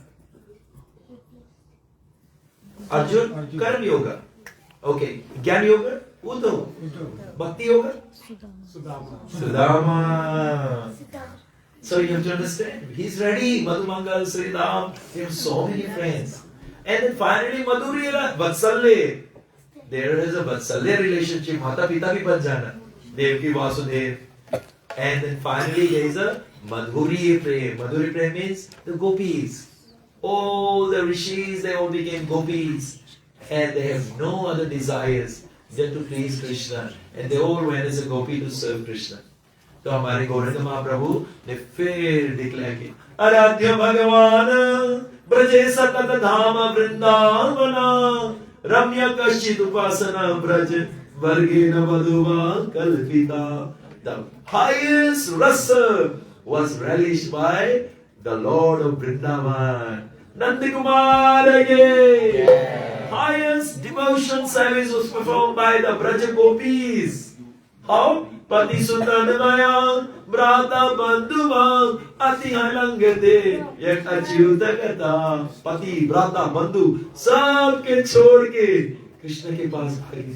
Arjun, Karma Yoga. Okay. Gyan Yoga, Uddhava. Bhakti Yoga, Sudama. So you have to understand. He's ready. Madhumangal, Sridham. They have so many friends. And then finally Madhurya, Vatsalya. There is a Vatsalya relationship. Mata Pita bhi ban jana. Devaki Vasudev. And then finally there is a Madhuri Prem. Madhuri Prem means the gopis. All the rishis, they all became gopis. And they have no other desires than to please Krishna. And they all went as a gopi to serve Krishna. तो हमारे गौरंग महाप्रभु ने फिर declare किया, आराध्य भगवान ब्रजे सतत धाम वृंदावना रम्य कश्चित उपासना ब्रज वर्गेण वधुवा कल्पिता. The highest rasa was relished by the Lord of Vrindavan. Nandi Kumar again. Highest devotion service was performed by the Braja Gopis. How? Pati Sutanaya Brata Bandhuva Ati Halangate Yak Achyuta Kata. Pati, Brata, Bandhu सब के छोड़ के कृष्ण के पास आ गई.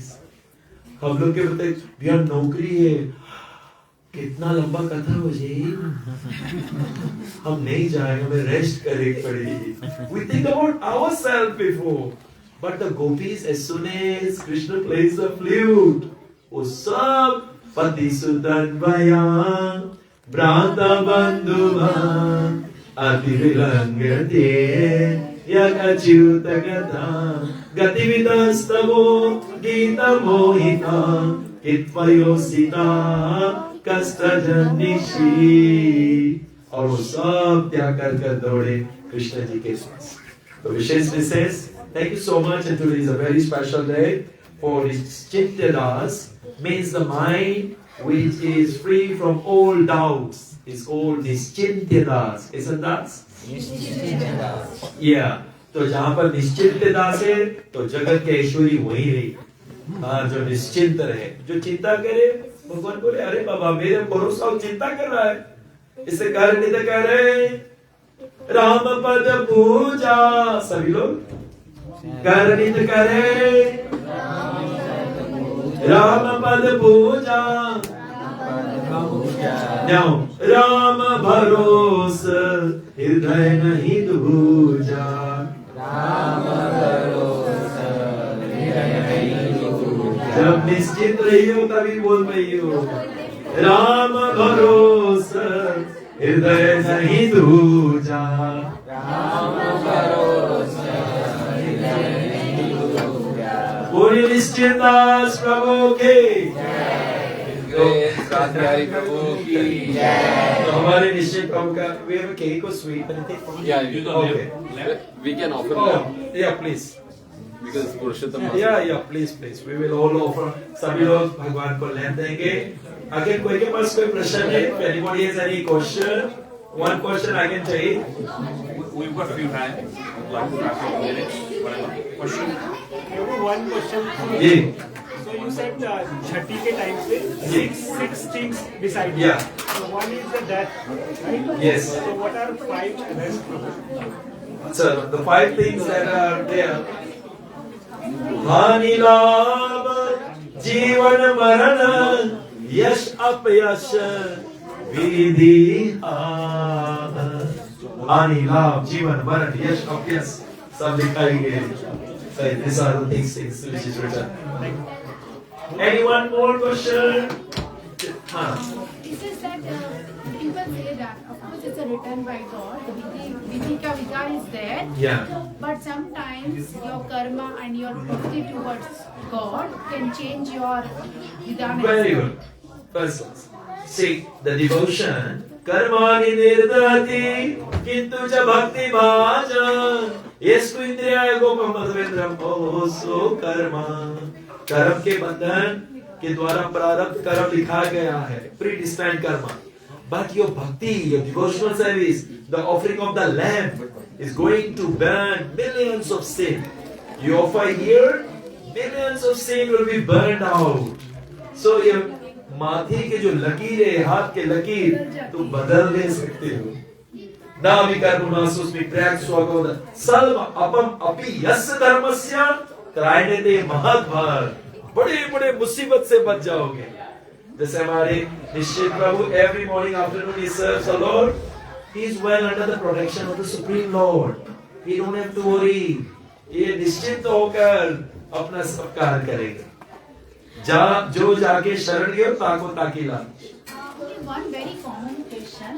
हम लोग के बताए भैया नौकरी है, कितना लंबा कथा हो जाए, हम नहीं जाएंगे, हमें रेस्ट करनी पड़ेगी. We think about ourselves before. But the gopis, as soon as Krishna plays the flute, वो सब पति सुतन भया भ्राता बंधुवा अति विलंघते यक अच्युत गता गतिविदस्तवो गीत मोहिता इत्पयोसिता कष्टजनिषी. और वो सब त्याग कर दौड़े कृष्ण जी के पास. तो विशेष thank you so much, and today is a very special day for Nischintadas. Means the mind which is free from all doubts is called Nischintadas. Isn't that? Yeah. तो जहाँ पर निश्चिंत दास है तो जगत के ऐश्वर्य वही रही. हाँ, जो निश्चिंत रहे, जो चिंता करे, भगवान बोले अरे बाबा मेरे भरोसा और चिंता कर रहा है, इससे कारण नहीं तो कह रहे राम पद पूजा, सभी लोग कर्णित करे राम पद पूजा, राम भरोस हृदय नहीं दूजा, जब निश्चित रही हो तभी बोल रही हो राम भरोस हृदय नहीं दूजा, पूरी निश्चिंता प्रभु के, प्रभु की तो हमारे निश्चित प्रभु का we have a cake or sweet anything? Yeah, you Okay. we can offer Oh, them yeah, please. because Purushottam Yeah, please, we will all offer. सभी लोग भगवान को लेन देंगे. अगर कोई के पास कोई प्रश्न है, if anybody has any question, one question I can take. We've got a few hands. I'd like to wrap up a minute. Whatever. Question? One question. Ji, So you said Chhati ke time pe six things decide. Yeah. So one is the death, right? Yes. So what are five rest? so the 5 things that are there. हानि लाभ जीवन मरण यश अपयश विधि हानि लाभ जीवन मरण यश अपयश सब दिखाई गए. So these are the things which is written. Anyone more question? हाँ. It is that people say that, of course, it's a written by God. The Vidhi ka Vidhan is there. Yeah. But sometimes your karma and your bhakti towards God can change your Vidhan. Very good. First, see the devotion. कर्माणि निर्दहति किंतु च भक्ति भाजन यस्तु इंद्रियाय गोपम मधवेन्द्रम ओसो कर्मा. कर्म के बंधन के द्वारा प्रारब्ध कर्म लिखा गया है, प्रीडिस्टाइंड कर्म. But your bhakti, your devotional service, the offering of the lamb is going to burn millions of sin. You offer here, millions of sin will be burned out. So your माथे के जो लकीर है, हाथ के लकीर तुम बदल दे सकते हो. ना विकर्मुनासुस्मि प्रयाग स्वगोद सर्व अपम अपि यस्य धर्मस्य त्रायते महद्भर. बड़े बड़े मुसीबत से बच जाओगे. जैसे हमारे निश्चित प्रभु every morning afternoon he serves the Lord. He is well under the protection of the Supreme Lord. He don't have to worry. ये निश्चित होकर अपना सब कार्य करेगा. जो जाके शरण गए ताको ताकीला. Only one very common question.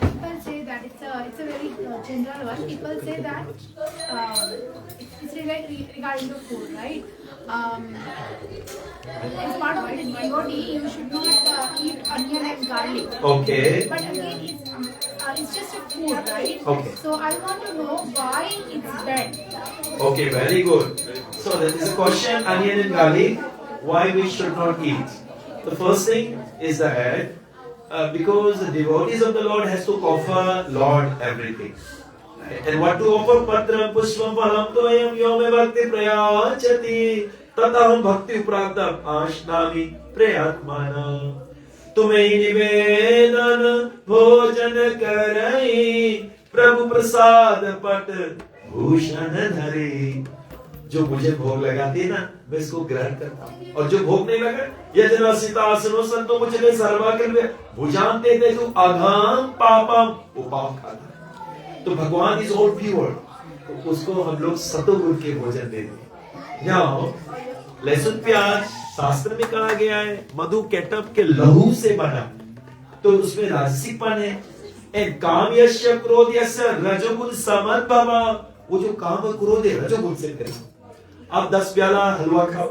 People say that it's a very general one. People say that it's regarding the food, right? As part of it, devotee, you should not eat onion and garlic. Okay. But again, it's just a food, right? Okay. So I want to know why it's bad. Okay, very good. So there is a question, onion and garlic, why we should not eat. The first thing is that because the devotees of the Lord has to offer Lord everything. And what to offer? Patram pushpam phalam toyam yome bhakti prayachati tataham bhakti praptam ashnami prayatmana. तुम्हें निवेदन भोजन करई प्रभु प्रसाद पट भूषण धरे. जो मुझे भोग लगाती है ना, मैं इसको ग्रहण करता हूँ. और जो भोग नहीं लगा, यजना सीतासनो संतो मुझे सर्वाकृत भुजान्ते ते तु अघम पापम वो पाप खाता. तो भगवान इज ऑल प्योर, तो उसको हम लोग सतोगुण के भोजन देते हैं. यहाँ लहसुन प्याज शास्त्र में कहा गया है मधु केटप के लहू से बना, तो उसमें राजसिकपन है. एंड काम यस्य क्रोध यस्य रजोगुण समद्भवा. वो जो काम और क्रोध है रजोगुण से करे. आप 10 प्याला हलवा खाओ,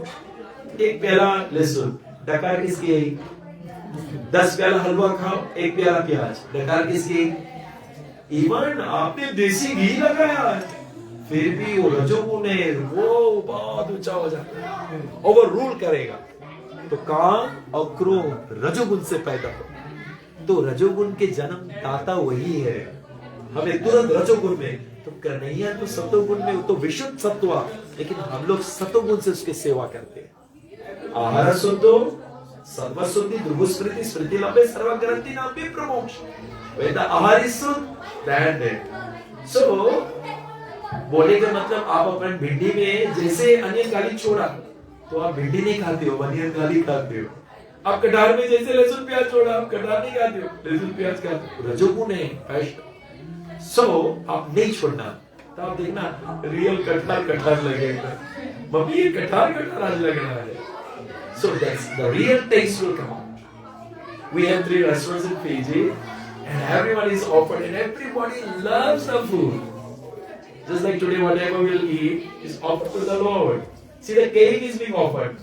1 प्याला लहसुन, डकार किसकी है? 10 प्याला हलवा खाओ, 1 प्याला प्याज, डकार किसकी? इवन आपने देसी घी लगाया है, फिर भी वो रजोगुण है, वो बहुत ऊंचा हो जाता है, ओवर रूल करेगा. तो काम और क्रोध रजोगुण से पैदा हो. तो रजोगुण के जन्म दाता वही है. हमें तुरंत रजोगुण में, तो कन्हैया तो सतोगुण में, तो विशुद्ध सत्व लेकिन हम लोग सतोगुण से उसकी सेवा करते हैं। आहार शुद्धो सर्व शुद्धि दुर्गुस्मृति स्मृति लंबे सर्व ग्रंथि नाम भी प्रमोक्ष। When the आहार is शुद्ध, then it. So बोले का मतलब आप अपन भिंडी में जैसे अनियन गार्लिक छोड़ा तो आप भिंडी नहीं खाते हो, अनियन गार्लिक खाते हो। आप कटहल में जैसे लहसुन प्याज छोड़ा आप कटहल नहीं खाते हो, लहसुन प्याज खाते हो। रजोगुण है फर्स्ट। सो आप नहीं छोड़ना, तो आप देखना रियल कटहल लगेगा। मम्मी ये कटहल आज लग रहा है। So that's the real taste will come out. We have 3 restaurants in Fiji, and everyone is offered, and everybody loves the food. Just like today, whatever we'll eat is offered to the Lord. See, the cake is being offered.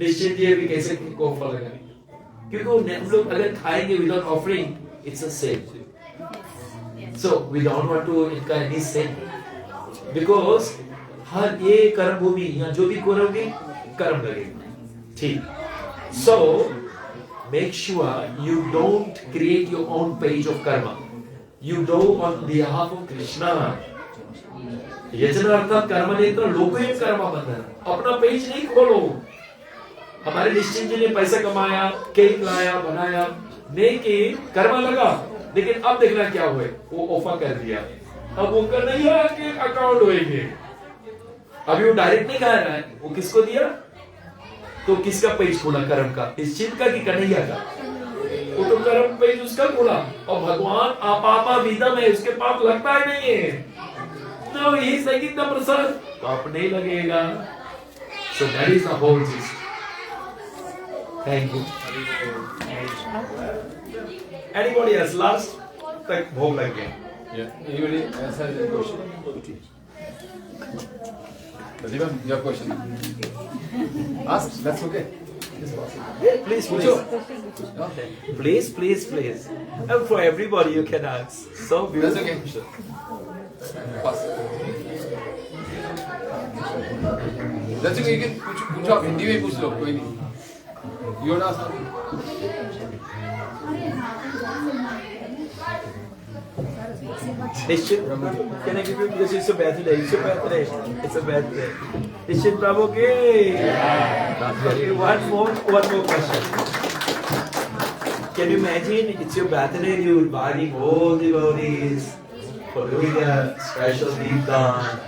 निश्चित ये भी कैसे offer लगाएंगे, क्योंकि हम लोग अगर खाएंगे without offering, it's a sin. So we don't want to incur any sin, because हर ये कर्म भूमि यहाँ जो भी करोगे कर्म लगेगा। ठीक। So make sure you don't create your own page of karma. You do on behalf of Krishna. यजन अर्थात कर्म नेत्र लोकोयम कर्म बंधन। अपना पेज नहीं खोलो। हमारे निश्चित जी ने पैसा कमाया, केक लाया, बनाया, नहीं कि कर्म लगा, लेकिन अब देखना क्या हुए, वो ऑफर कर दिया। अब वो कर नहीं है कि अकाउंट होएंगे। अभी वो डायरेक्ट नहीं खा रहा है, वो किसको दिया? तो किसका पेज खोला? कर्म का, निश्चित का कि कन्हैया का? वो तो कर्म पेज उसका खोला, और भगवान आपापा विदम है, उसके पाप लगता ही नहीं है। No, he is taking the prasad. पाप नहीं लगेगा। So that is the whole gist. Thank you. Anybody else? Last तक भोग लग गया। Yeah. Anybody else has a question? Pratibha, your question. Ask. That's okay. Just pass it. Please, Pucho. please, please. And for everybody you can ask. So beautiful. That's okay. Pass. That's okay. You can पूछो आप हिंदी में पूछ लो, कोई नहीं। You want to ask? Nishchit Prabhu, can I give you, because it's a birthday, it's a birthday. Nishchit Prabhu, okay, one more question. Can you imagine, it's your birthday, you're buying all the devotees for doing a special deepdan.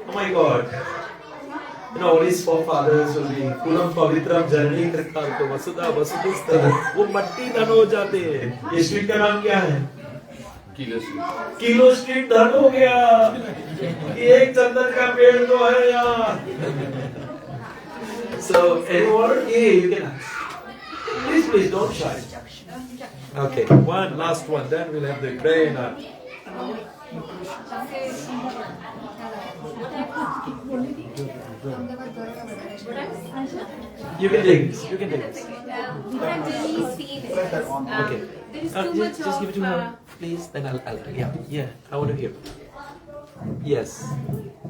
Oh my God. You know, all his forefathers will be Kulam Pavitram Janani Krital to Vasudha Vasudhistha. वो मट्टी धन हो जाते हैं। ये street का नाम क्या है? किलो स्ट्रीट धन हो गया। एक चंदन का पेड़ तो है यहाँ। So anyone? Yeah, you can ask. Please, don't shy. Okay, one last one. Then we'll have the prayer. You can take this. You can take this. We have really seen it. Okay. There is too much Just give it to of, her, please. Then I'll. Yeah. I want to hear. Yes.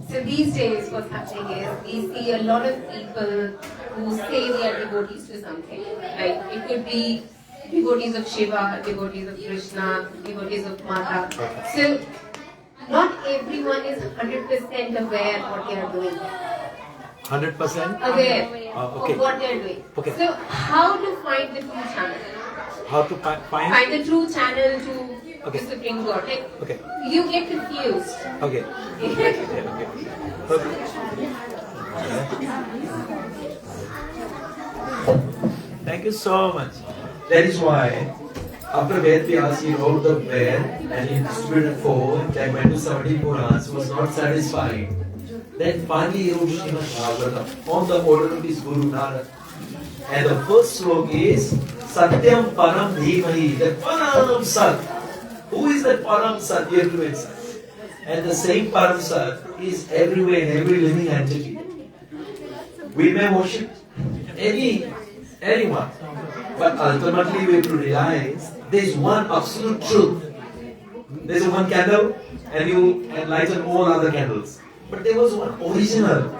So these days what's happening is we see a lot of people who say they are devotees to something. Like it could be devotees of Shiva, devotees of Krishna, devotees of Mata. So not everyone is 100% aware what they are doing. 100%. Aware Okay. of what they are doing. Okay. So how to find the true channel? How to find? Find the true channel to Okay. the Supreme God. Like Okay. you get confused. Okay. Thank you so much. That is why after Ved Vyas he wrote the Ved and he distributed 4, then went to 70 Purans, was not satisfied. Then finally he wrote Srimad Bhagavatam on the order of his Guru Narad. And the first slok is Satyam Param Dhimahi, the Param Sat. Who is that Param Sat? You have to answer. And the same Param Sat is everywhere in every living entity. We may worship anyone, but ultimately we have to realize there is one absolute truth. There is one candle and you enlighten all other candles. But there was one original.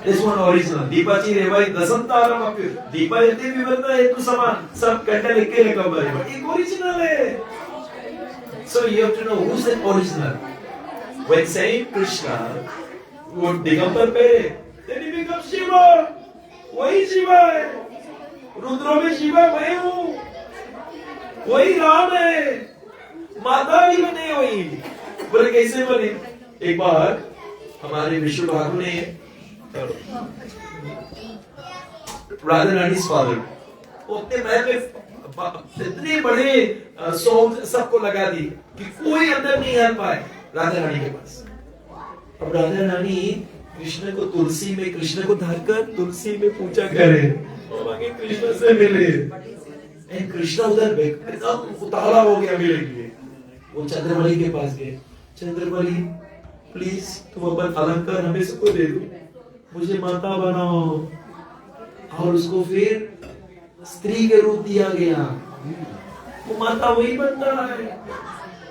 There is one original. Deepachi Revai Dasantaram Apyur. Deepa Yati Vivanta Hetu Saman. Sab candle ikke lekabari. But ek original hai. So you have to know who's that original. When saying Krishna, वो दिगंबर पे तेरी become Shiva, वही शिवा है, रुद्रों में शिवा मैं हूँ, वही राम है, माता भी बने वही। बोले कैसे बने? एक बार हमारे विष्णु ठाकुर ने राधा रानी फादर उतने महल में इतने बड़े सॉन्ग सबको लगा दी कि कोई अंदर नहीं आ पाए राधा रानी के पास। अब राधा रानी कृष्ण को तुलसी में, कृष्ण को धरकर तुलसी में पूजा करे और आगे कृष्ण से मिले। कृष्ण उधर एकदम उतावला हो गया मिलने के लिए। वो चंद्रमणि के पास गए, चंद्रमणि प्लीज तुम अपन अलंकार हमें सबको दे दो, मुझे माता बनाओ। और उसको फिर स्त्री के रूप दिया गया, वो माता वही बनता है।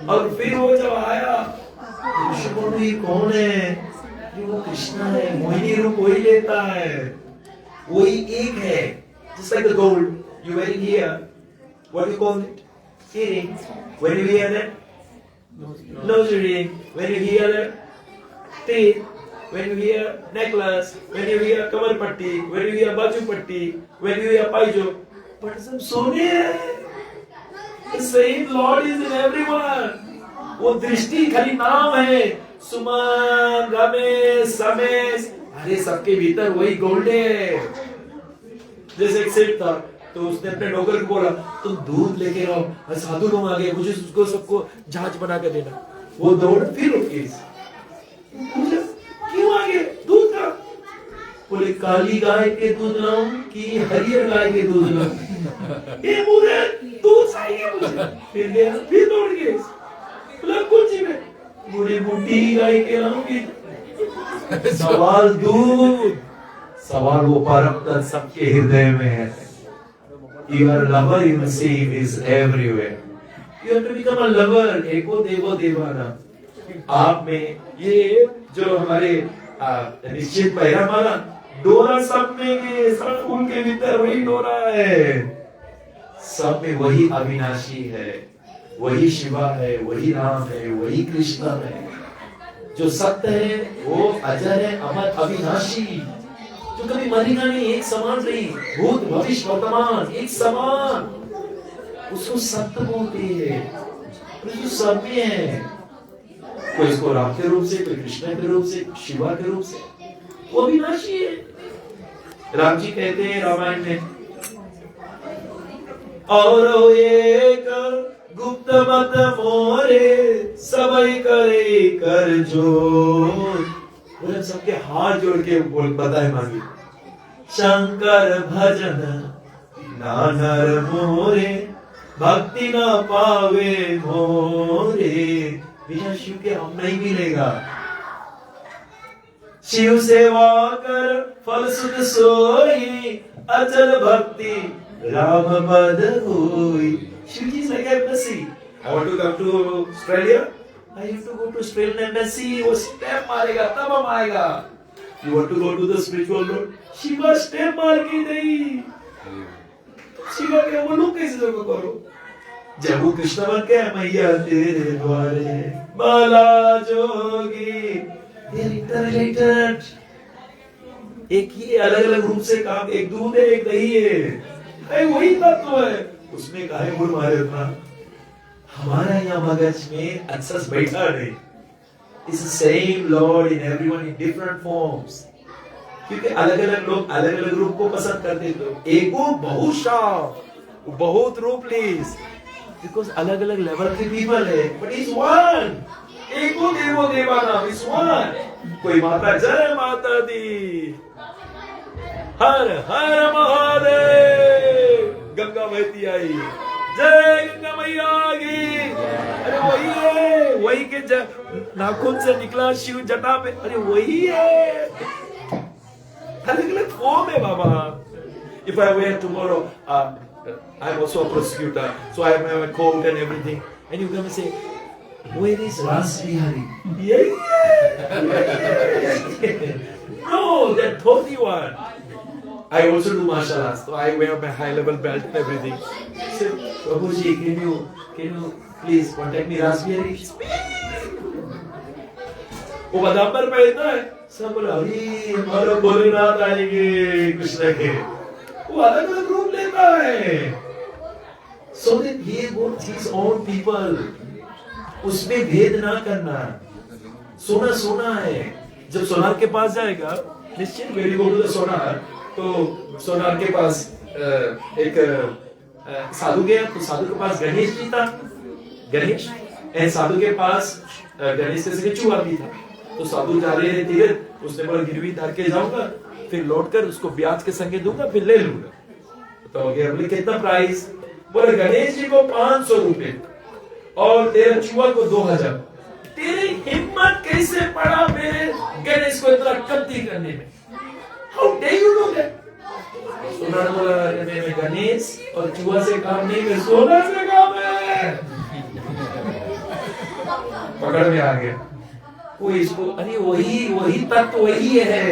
और फिर वो जब आया ये कौन है? वो कृष्ण है, मोहिनी रूप वही लेता है, वही एक है। Just like the gold you wearing here, what do you call it? Earring. When you wear that, nose ring. When you wear that, teeth. When you wear necklace. When you wear kamar patti. When you wear baju patti. When you wear paijo. But सब सोने हैं। The same Lord is in everyone. वो दृष्टि खाली नाम है, सुमन, रमेश, समेश, अरे सबके भीतर वही गोल्ड है। जैसे एक सेठ था तो उसने अपने नौकर को बोला तुम दूध लेके आओ, साधु लोग आ गए, मुझे उसको सबको जहाज बना कर देना। वो दौड़ फिर रुकी, क्यों आ गए? दूध का। बोले काली गाय के दूध लाऊं कि हरियर गाय के दूध लाऊं? ये मुझे दूध चाहिए मुझे। फिर गया, फिर दौड़ गए, कुछ में बूढ़ी बूढ़ी गाय के लाऊंगी। सवाल दूध, सवाल वो परम तत्व सबके हृदय में है। Your lover you receive is everywhere. You have to become a lover. एको देवो देवाना। आप में ये जो हमारे निश्चित पैरा माला डोरा सब में के सब फूल के भीतर वही डोरा है, सब में वही अविनाशी है, वही शिवा है, वही राम है, वही कृष्ण है। जो सत्य है वो अजर है, अमर, अविनाशी, जो कभी मरेगा नहीं, एक समान नहीं, भूत भविष्य वर्तमान एक समान, उसको सत्य बोलते हैं। जो सब में है, कोई इसको राम के रूप से, कोई कृष्ण के रूप से, शिवा के रूप से, वो अविनाशी है। राम जी कहते हैं रामायण में, और एक गुप्त मत मोरे सबई करे कर जोर। बोले सबके हाथ जोड़ के बोल बताए मांगी, शंकर भजन नानर मोरे भक्ति न पावे मोरे। बिना शिव के हम नहीं मिलेगा। शिव सेवा कर फल सुख सोई, अचल भक्ति राम पद होई। Shiv ji is like embassy. I want to come to Australia. I have to go to Australian embassy. वो स्टेप मारेगा तब हम आएगा। You want to go to the spiritual world? Shiva step मार के नहीं। शिवा के वो लोग कैसे जगह करो? जब वो कृष्ण बन के मैया तेरे द्वारे बाला जोगी, they are interrelated. एक ही अलग अलग रूप से काम, एक दूध है एक दही है, वही तत्व है। उसमें काहे गुण मारे उतना? हमारा यहाँ मगज में अक्सर बैठा नहीं। It's the same Lord in everyone in different forms. क्योंकि अलग अलग लोग अलग अलग रूप को पसंद करते तो एको बहुशाव, बहुत रूप लीज, बिकॉज अलग अलग लेवल के पीपल है, बट इज वन। एको देवो देवानाम इज वन। कोई माता जय माता दी, हर हर महादेव। गंगा बहती आई, जय गंगा मैया की। अरे वही है, वही के नाखून से निकला शिव जटा पे, अरे वही है। अलग अलग फॉर्म है बाबा। If I were tomorrow, I'm also a prosecutor, so I have my coat and everything, and you come and say, where is Ras Bihari? Yeah. No, that 31. I also do martial arts, so I wear my high level belt and everything. So, Prabhuji, can you please contact me, Ras Bihari? वो बदाम पर पहनता है, सब बोले अरे हमारा भोलेनाथ आएंगे कृष्ण के, वो अलग अलग रूप लेता है। So that he wants his own people, उसमें भेद ना करना। सोना सोना है, जब सोनार के पास जाएगा निश्चित वेरी गो टू सोनार, तो सोनार के पास एक साधु गया, तो साधु के पास गणेश जी था, गणेश एंड साधु के पास गणेश के संगे चूहा भी था। तो साधु जा रहे थे तीर्थ, उसने बोला गिरवी धर के जाऊंगा, फिर लौट कर उसको ब्याज के संगे दूंगा, फिर ले लूंगा। तो बोले कितना प्राइस? बोले गणेश जी को 500 रुपए और तेरे चूहा को 2000। तेरी हिम्मत कैसे पड़ा मेरे गणेश को इतना कमती करने में? How do you do that? सोनार बोला मैं गणेश और चूहा से काम नहीं, मैं सोना से काम है। पकड़ में आ गया वो इसको, अरे वही तत्व वही है,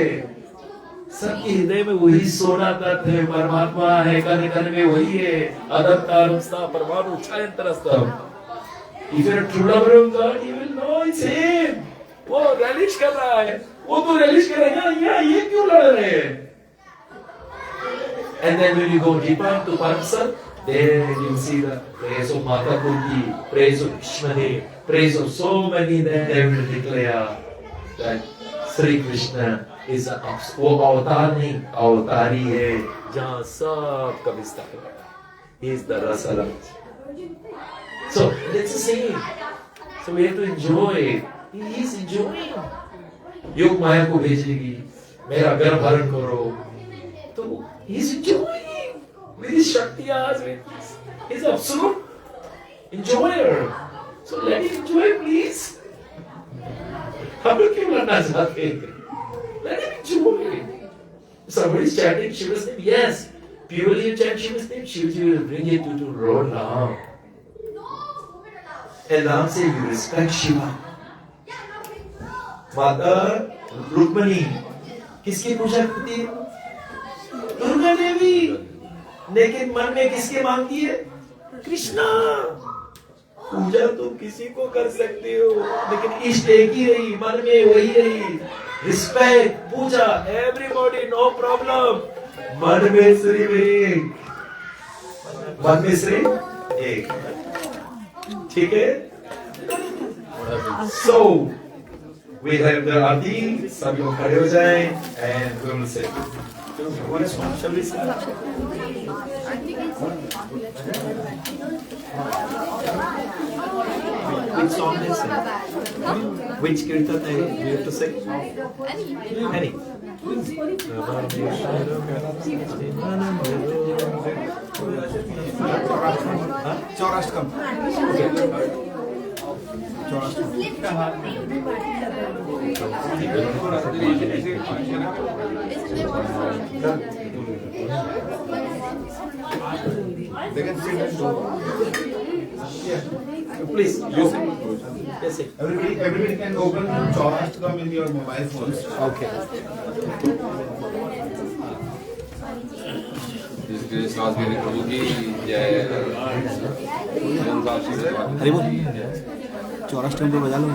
सबके हृदय में वही सोना तत्व है, परमात्मा है, कण कण में वही है, अदंता रूपस्था परमाणु छायांतरस्था। If you're a true lover of God, you will know it's him. वो relish कर रहा है, वो तो relish कर रहा है, ये क्यों लड़ रहे हैं? And then when you go deeper to Paramsat, then you see the praise of Mata Kunti, praise of Krishna, praise of so many. Then they will declare that Sri Krishna is वो अवतार नहीं, अवतारी है, जहाँ सब का विस्तार है। He is the Rasala. So that's the same. So we have to enjoy it. He is enjoying. योग माया को भेजेगी, मेरा गर्भ हरण करो, तो he is enjoying with his shaktiyas, with his absolute enjoyer. So let him enjoy, please. हम लोग क्यों लड़ना चाहते हैं? Let him enjoy. Somebody is chanting Shiva's name. Yes, purely you chant Shiva's name, Shivaji will bring you to Lord Ram. And Ram says you respect Shiva. माता रुक्मणी किसकी पूजा करती है? दुर्गा देवी। लेकिन मन में किसके मांगती है? कृष्णा। पूजा तुम किसी को कर सकते हो, लेकिन इष्ट एक ही रही, मन में वही रही। रिस्पेक्ट, पूजा, एवरीबॉडी, नो प्रॉब्लम। मन में श्री एक, मन में श्री एक, ठीक है? So we have the आरती, सब लोग खड़े हो जाएं and we will say what is one, shall we say? Which song is it? Which kirtan we have to sing? Any. Chaurashtkam. They can sit and do. Please, you sing. Yes, sing. Everybody can open Chaurashtkam in your mobile phones. Okay. प्रभु की जय। हरिबोल चौराष्ट्रम पे बजा लो।